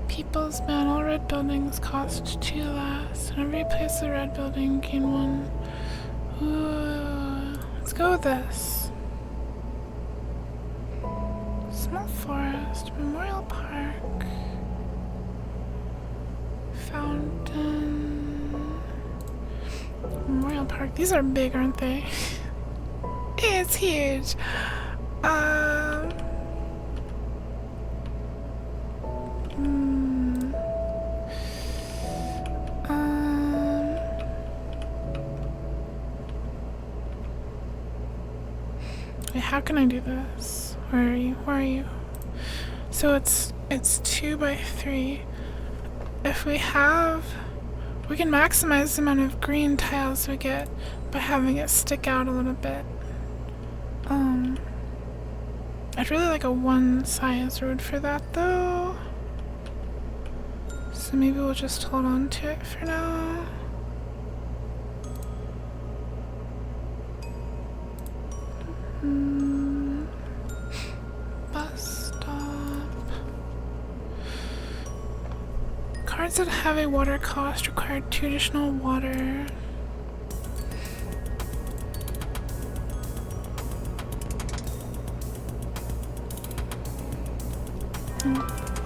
People's man, all red buildings cost 2 less. Whenever you place a red building, gain 1. Ooh, let's go with this. Small forest, memorial park, fountain, memorial park. These are big, aren't they? It's huge. Wait, how can I do this? Where are you? Where are you? So it's 2 by 3. If we can maximize the amount of green tiles we get by having it stick out a little bit. I'd really like a one size road for that though. So maybe we'll just hold on to it for now. Bus stop. Cards that have a water cost require 2 additional water.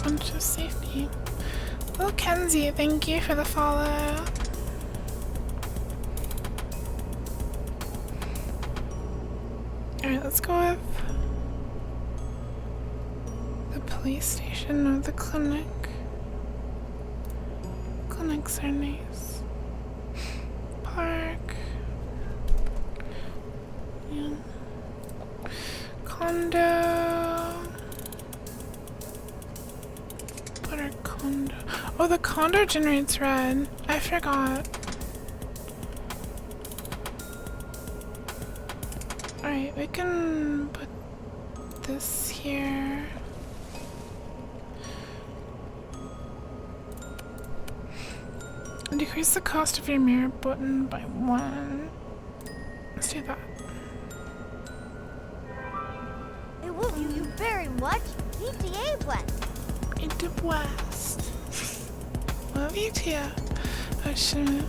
Bunch of safety. Oh, Kenzie, thank you for the follow. Alright, let's go with the police station or the clinic. Clinics are nice. Park. Yeah. Condo. What are condo? Oh, the condo generates red. I forgot. Alright, we can put this here. Decrease the cost of your mirror button by 1. Let's do that. It will do you very much. ETA blend. Into West. Love you too. Oh shit.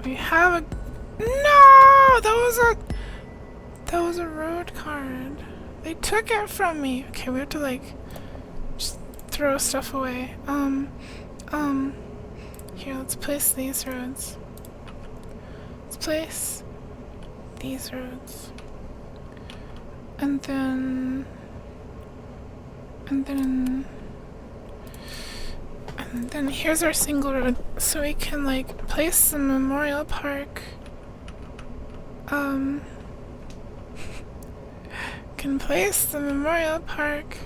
We have a no! That was a road card. They took it from me. Okay, we have to like just throw stuff away. Here, let's place these roads. Let's place these roads. And then here's our single road, so we can like place the memorial park. Can place the memorial park.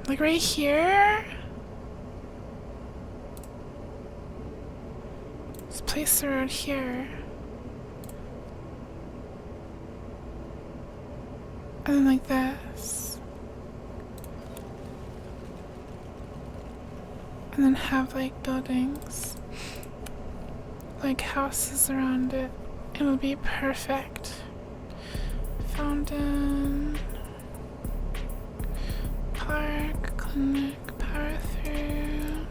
Like right here. Let's place the road here. And then like this. And then have like buildings. Like houses around it. It'll be perfect. Fountain. Park. Clinic. Power through.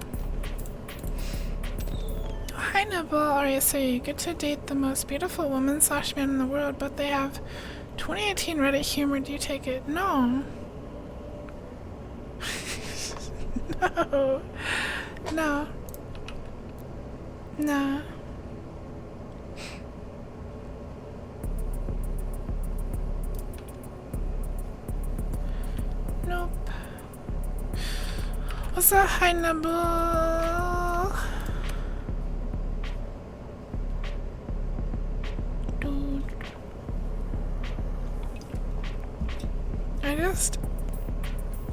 Hi Nibble. Alright, so you get to date the most beautiful woman / man in the world, but they have 2018 Reddit humor. Do you take it? No. No. No. Nah. Nope. What's that high number?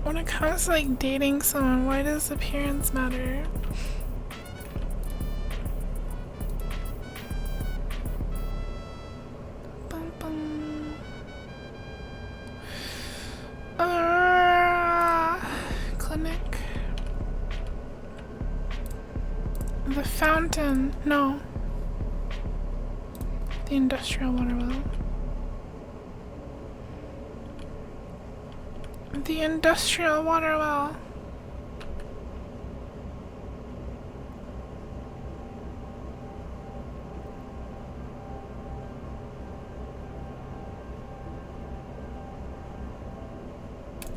When it comes to like dating someone, why does appearance matter? Bum, bum. Clinic. The fountain. No. The industrial water well. The industrial water well.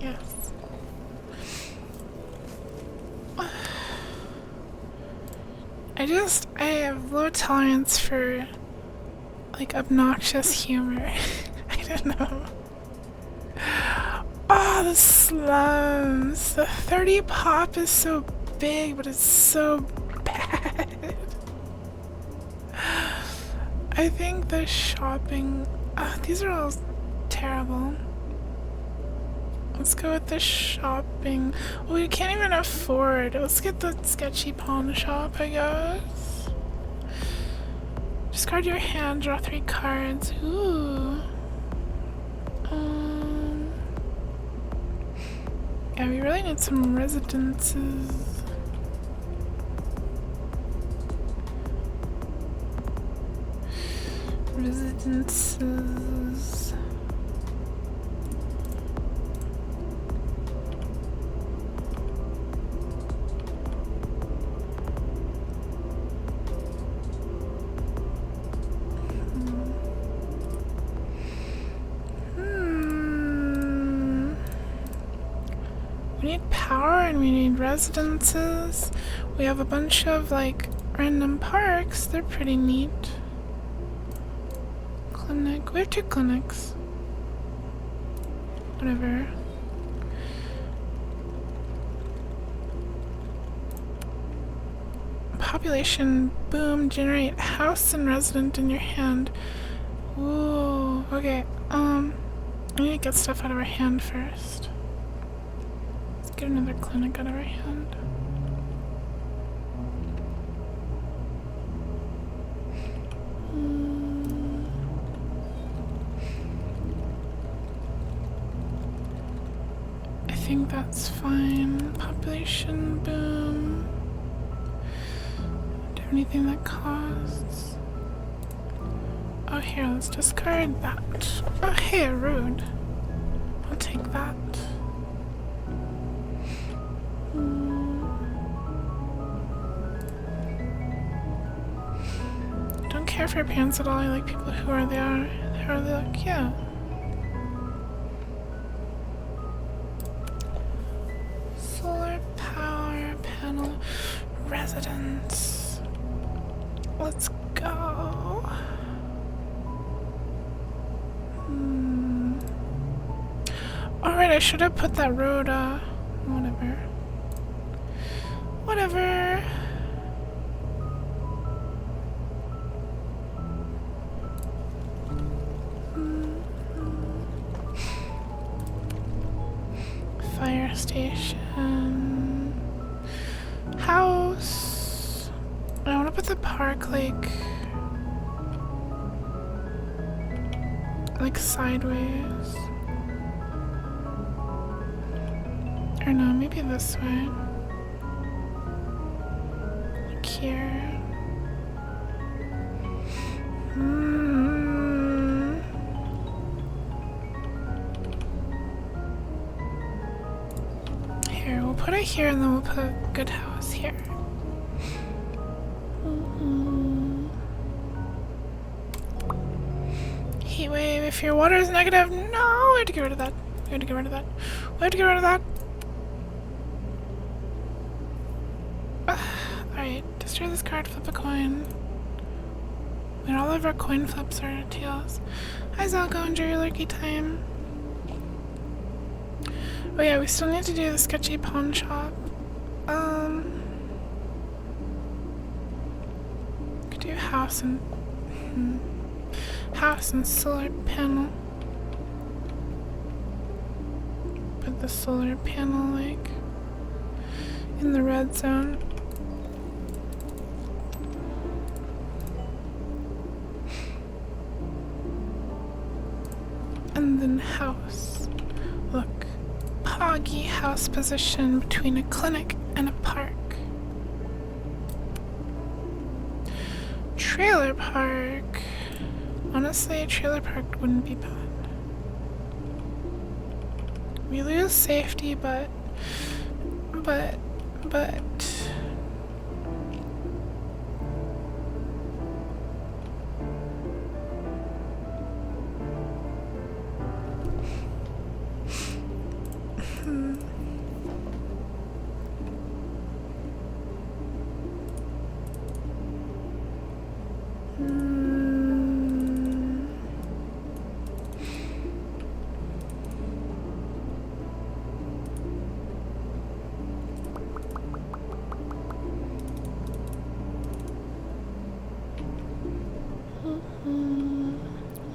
Yes. I have low tolerance for like obnoxious humor. I don't know. Oh, the slums. The 30 pop is so big, but it's so bad. I think the shopping... these are all terrible. Let's go with the shopping. Oh, we can't even afford. Let's get the sketchy pawn shop, I guess. Discard your hand, draw 3 cards. Ooh. Yeah, we really need some residences. Residences. We need power and we need residences. We have a bunch of like random parks. They're pretty neat. Clinic. We have 2 clinics. Whatever. Population boom. Generate house and resident in your hand. Ooh. Okay. We need to get stuff out of our hand first. Get another clinic out of our hand. I think that's fine. Population boom. Do you have anything that costs? Oh, here, let's discard that. Oh, hey, rude. I'll take that. Don't care for appearance at all. I like people who are they are. How they look, yeah. Solar power panel residence. Let's go. Alright, I should have put that road, whatever. Whatever. Fire station. House. I want to put the park like sideways. Or no, maybe this way. Like here. Here, we'll put it here and then we'll put a good house here. Heat wave, if your water is negative, no! We have to get rid of that. We have to get rid of that. We have to get rid of that. Alright, Destroy this card, flip a coin. And all of our coin flips are tails. Hi Zalgo, enjoy your lurky time. Oh yeah, we still need to do the sketchy pawn shop. Could do house and house and solar panel. Put the solar panel like in the red zone. And then house. Look. Poggy house position between a clinic and a park. Trailer park. Honestly, a trailer park wouldn't be bad. We lose safety, but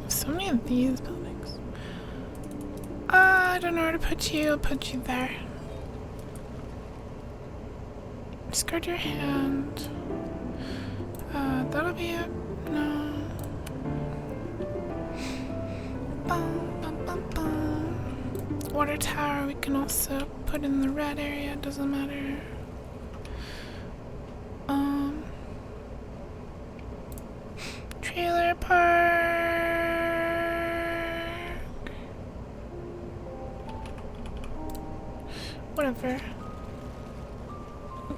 so many of these buildings. I don't know where to put you. I'll put you there. Discard your hand. That'll be it. No. Bum, bum, bum, bum. Water tower we can also put in the red area. Doesn't matter. Trailer park. Whatever.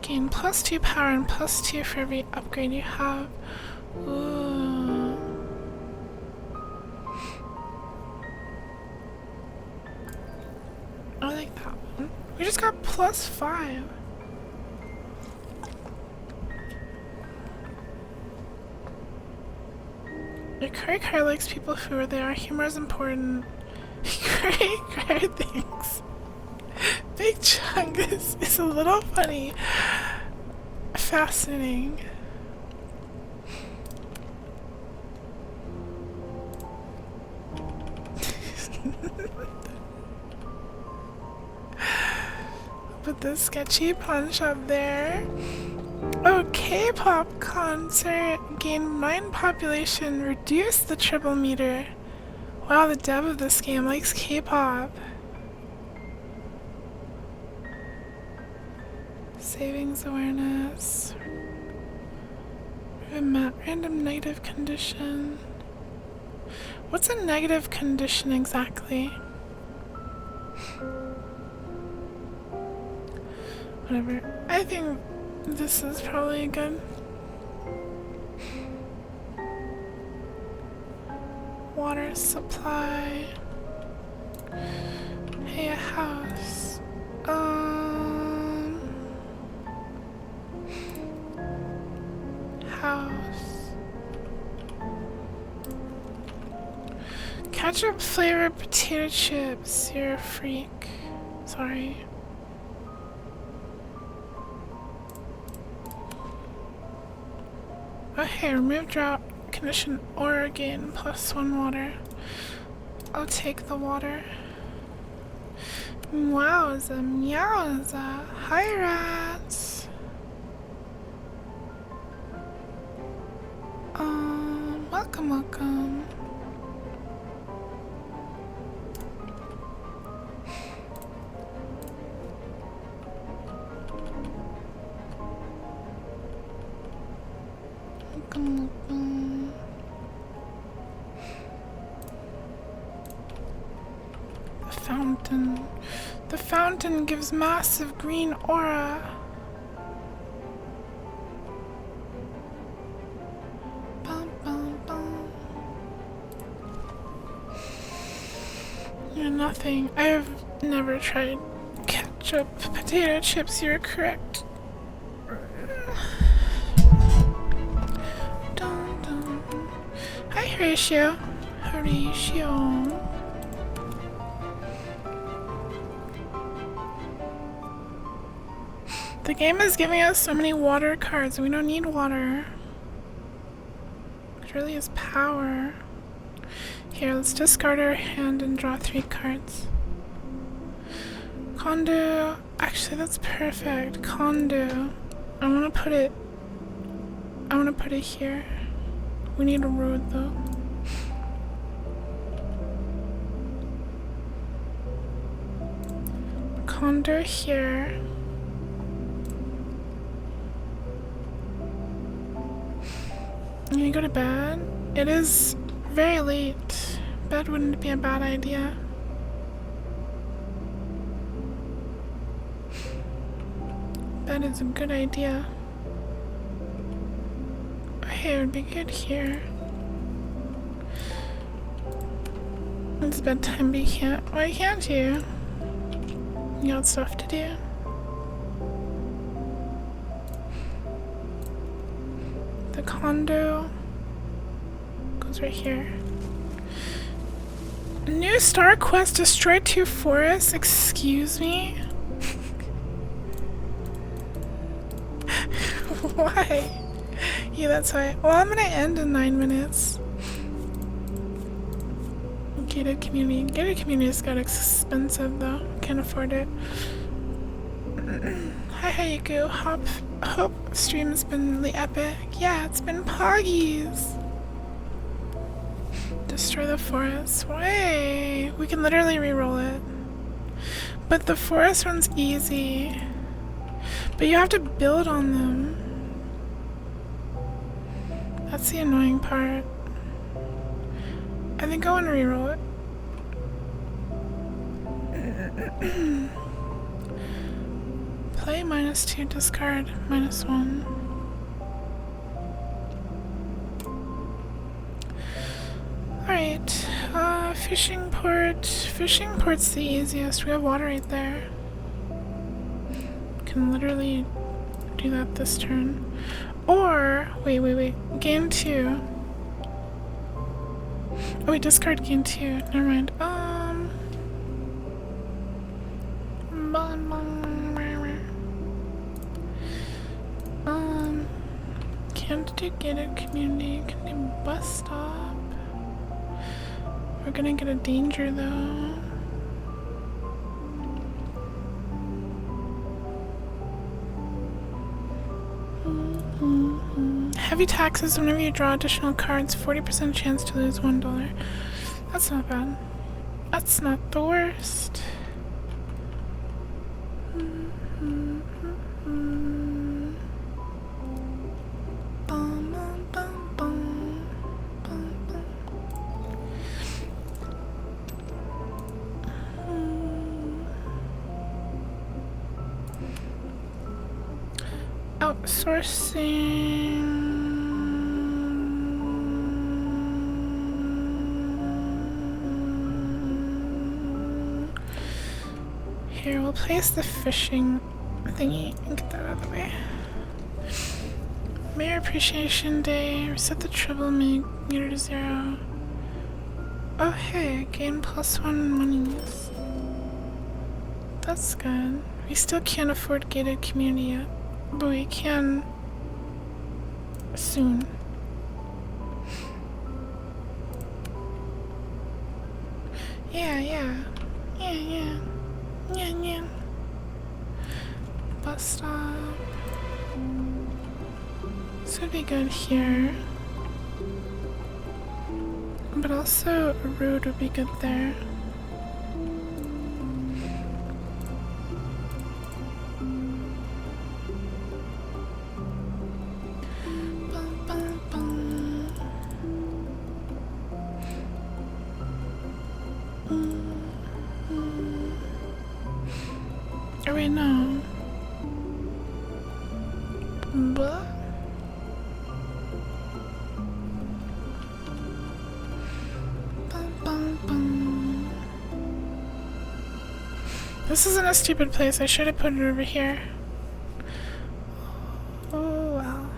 Gain +2 power and +2 for every upgrade you have. Ooh. I like that one. We just got +5. Your curry car likes people who are there. Humor is important. Curry car thinks Big Chungus is a little funny. Fascinating. Put the sketchy pawn shop there. Oh, K-pop concert. Gain 9 population. Reduce the triple meter. Wow, the dev of this game likes K-pop. Savings awareness. Random negative condition. What's a negative condition exactly? Whatever. I think this is probably good. Water supply. Hey, a house. House. Ketchup flavored potato chips. You're a freak. Sorry. Okay, remove drought condition or gain +1 water. I'll take the water. Wowza, meowza. Hi, rats. Welcome, welcome. Welcome, welcome. The fountain. The fountain gives massive green aura. You're nothing. I've never tried ketchup potato chips. You're correct. Horatio. Horatio. The game is giving us so many water cards, and we don't need water. It really is power. Here, let's discard our hand and draw 3 cards. Condo. Actually, that's perfect. Condo. I want to put it here. We need a road, though. Condo here. I'm gonna go to bed. It is very late. Bed wouldn't be a bad idea. Bed is a good idea. Hey, it would be good here. It's bedtime, but you can't. Why can't you? You got stuff to do. The condo goes right here. New Star Quest, destroy 2 forests. Excuse me? Why? Yeah, that's why. Well, I'm gonna end in 9 minutes. Gated community. Gated community's got expensive though. Can't afford it. Hi yuku. Hope stream has been really epic. Yeah, it's been poggies. Destroy the forest. Way. We can literally re-roll it. But the forest one's easy. But you have to build on them. That's the annoying part. I think I want to re-roll it. Play -2, discard -1. Alright, fishing port. Fishing port's the easiest. We have water right there. Can literally do that this turn. Or, wait. Game 2. Oh wait, discard game 2. Never mind. Can't do gated community. Can do bus stop. We're gonna get a danger though. Heavy taxes whenever you draw additional cards. 40% chance to lose $1. That's not bad. That's not the worst. Outsourcing. Here, we'll place the fishing thingy and get that out of the way. Mayor Appreciation Day. Reset the trouble meter to 0. Oh hey, gain +1 monies. That's good. We still can't afford gated community yet. But we can soon. Yeah. Bus stop. This would be good here. But also a road would be good there. Oh wait, no. Blah. This isn't a stupid place. I should have put it over here. Oh well.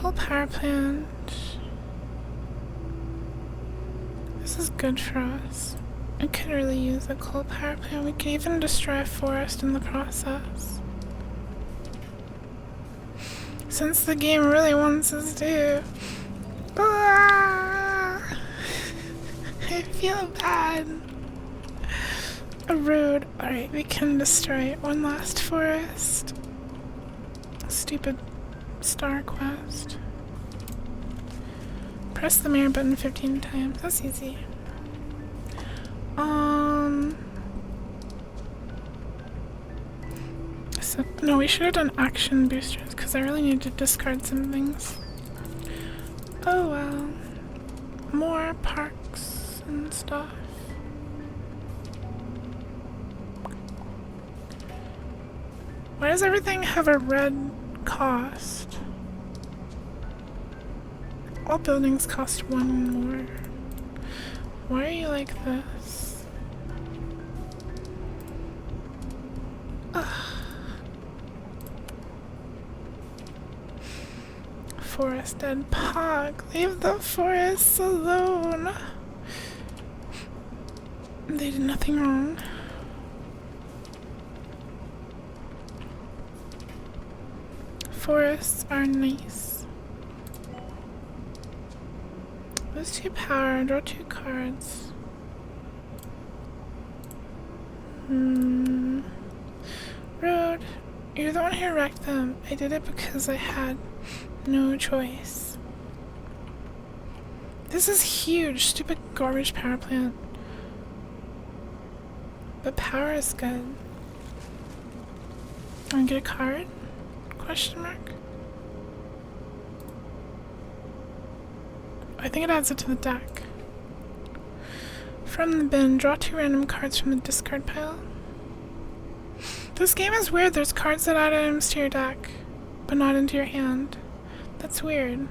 Coal power plant. This is good for us. I could really use a coal power plant. We could even destroy a forest in the process. Since the game really wants us to. Ah! I feel bad. Rude. Alright, we can destroy one last forest. Stupid star quest. Press the mirror button 15 times. That's easy. So, no, we should have done action boosters because I really need to discard some things. Oh well. More parks and stuff. Why does everything have a red cost? All buildings cost 1 more. Why are you like this? Ugh. Forest dead. Pog, leave the forests alone. They did nothing wrong. Forests are nice. Lose 2 power, draw 2 cards. Road, you're the one who wrecked them. I did it because I had no choice. This is huge, stupid garbage power plant. But power is good. Wanna get a card? Question mark? I think it adds it to the deck. From the bin, draw 2 random cards from the discard pile. This game is weird. There's cards that add items to your deck, but not into your hand. That's weird.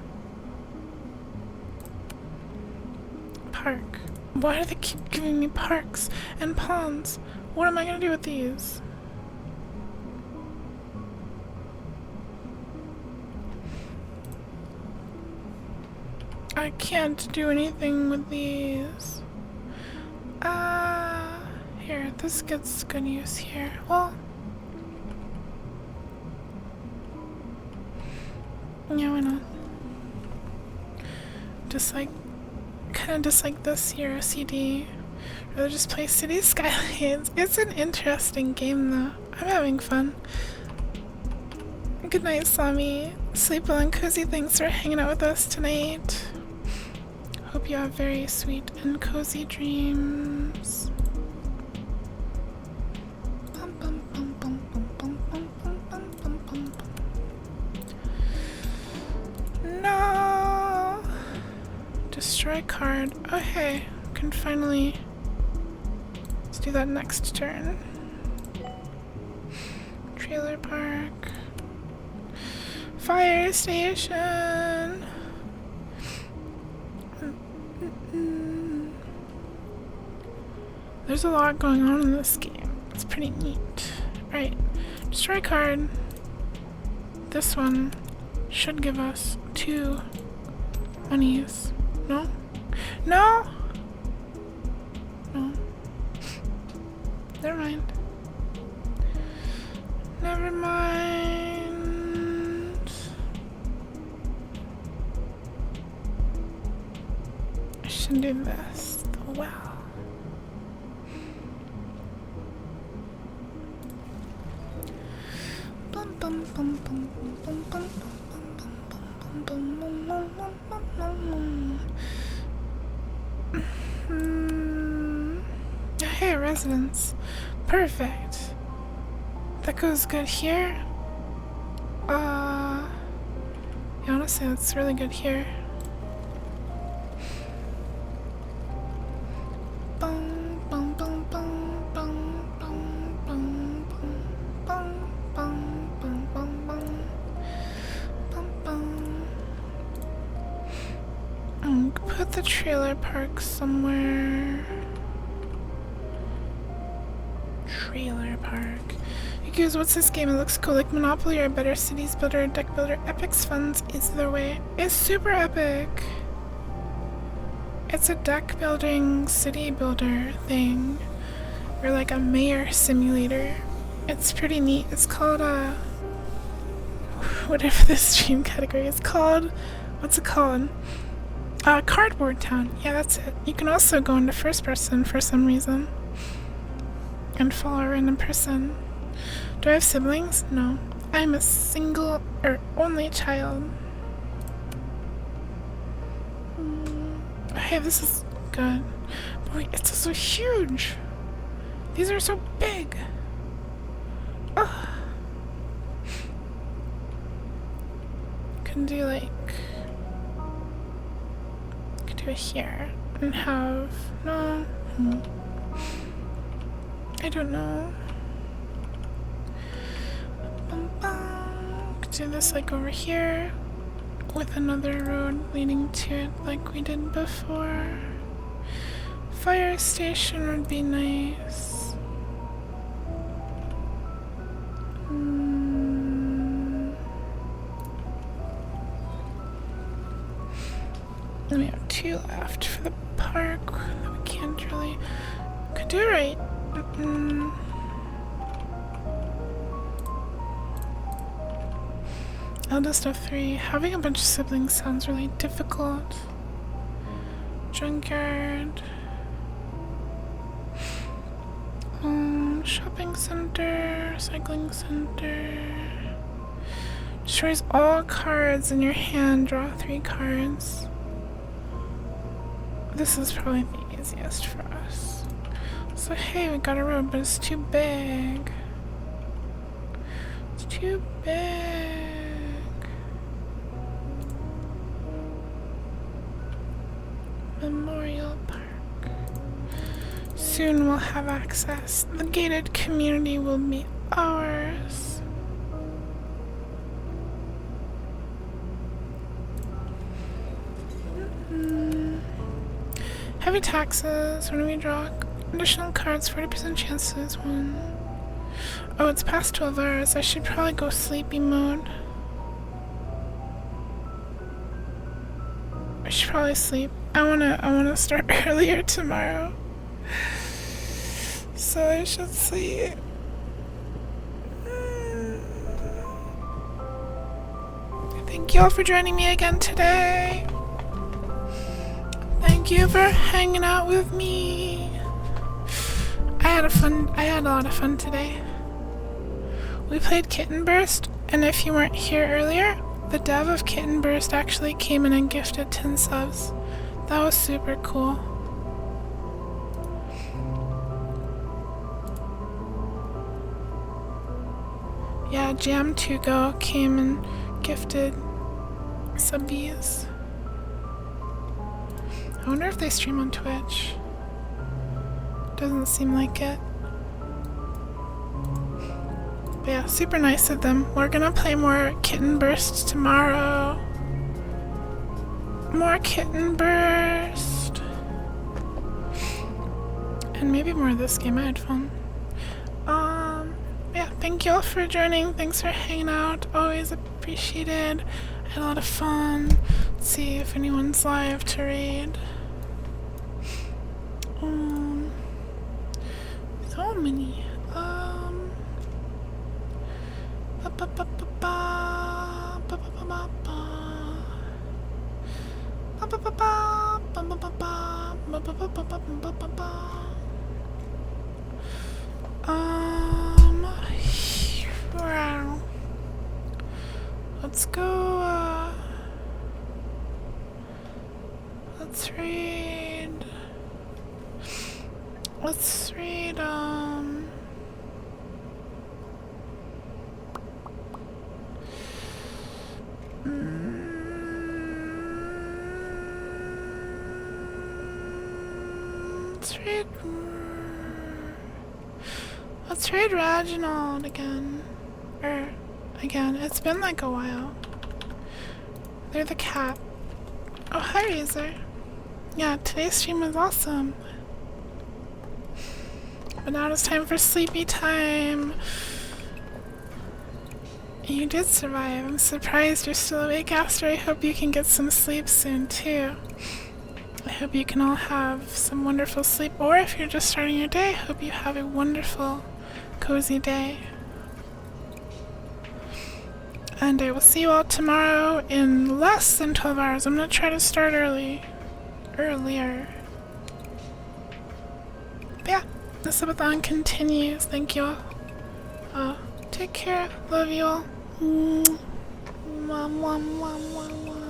Park. Why do they keep giving me parks and ponds? What am I gonna do with these? I can't do anything with these. Here, this gets good use here. Well, yeah, why not? Kinda dislike this here, CD. Rather just play City Skylines. It's an interesting game though. I'm having fun. Good night, Sami. Sleep well and cozy. Thanks for hanging out with us tonight. Hope you have very sweet and cozy dreams. No! Destroy card. Okay, can finally. Let's do that next turn. Trailer park. Fire station. There's a lot going on in this game. It's pretty neat. Right. Destroy card. This one should give us 2 monies. No? No? No. Never mind. Never mind. I should do this. Wow. Hey, residence. Perfect. That goes good here. Yeah, honestly, that's really good here. Put the trailer park somewhere. Trailer park. You Goose, what's this game? It looks cool, like Monopoly or Better Cities Builder, Deck Builder. Epic's Funds is their way. It's super epic. It's a deck building, city builder thing. Or like a mayor simulator. It's pretty neat. It's called, whatever the stream category is called. What's it called? Cardboard Town. Yeah, that's it. You can also go into first person for some reason. And follow a random person. Do I have siblings? No. I'm a single or only child. Hey, this is good. But wait, it's so huge. These are so big. Ugh. Can do like, could do it here and have no. I don't know. Could do this like over here with another road leading to it like we did before. Fire station would be nice. And we have 2 left for the park that we can't really. Could do it right. Eldest of 3. Having a bunch of siblings sounds really difficult. Junkyard. Shopping center. Cycling center. Destroys all cards in your hand. Draw 3 cards. This is probably the easiest for us. So hey, we got a road, but it's too big. It's too big. Memorial Park. Soon we'll have access. The gated community will be ours. Heavy taxes. When we draw additional cards, 40% chance to lose 1. Oh, it's past 12 hours. I should probably go sleepy mode. I should probably sleep. I wanna start earlier tomorrow. So I should sleep. Thank you all for joining me again today. Thank you for hanging out with me. I had a lot of fun today. We played Kitten Burst, and if you weren't here earlier, the dev of Kitten Burst actually came in and gifted 10 subs. That was super cool. Yeah, Jam2Go came and gifted subbies. I wonder if they stream on Twitch. Doesn't seem like it. But yeah, super nice of them. We're gonna play more Kitten Burst tomorrow. More Kitten Burst. And maybe more of this game. I had fun. Yeah, thank you all for joining. Thanks for hanging out. Always appreciated. I had a lot of fun. Let's see if anyone's live to raid. So many. Wow. Let's go, let's read, let's read Reginald again. Again, it's been like a while. They're the cat. Oh, hi, Razor. Yeah, today's stream was awesome. But now it's time for sleepy time. You did survive. I'm surprised you're still awake, Aster. I hope you can get some sleep soon, too. I hope you can all have some wonderful sleep. Or if you're just starting your day, I hope you have a wonderful, cozy day. And I will see you all tomorrow in less than 12 hours. I'm going to try to start earlier. But yeah, the subathon continues. Thank you all. Take care. Love you all. Mwah, mwah, mwah, mwah, mwah.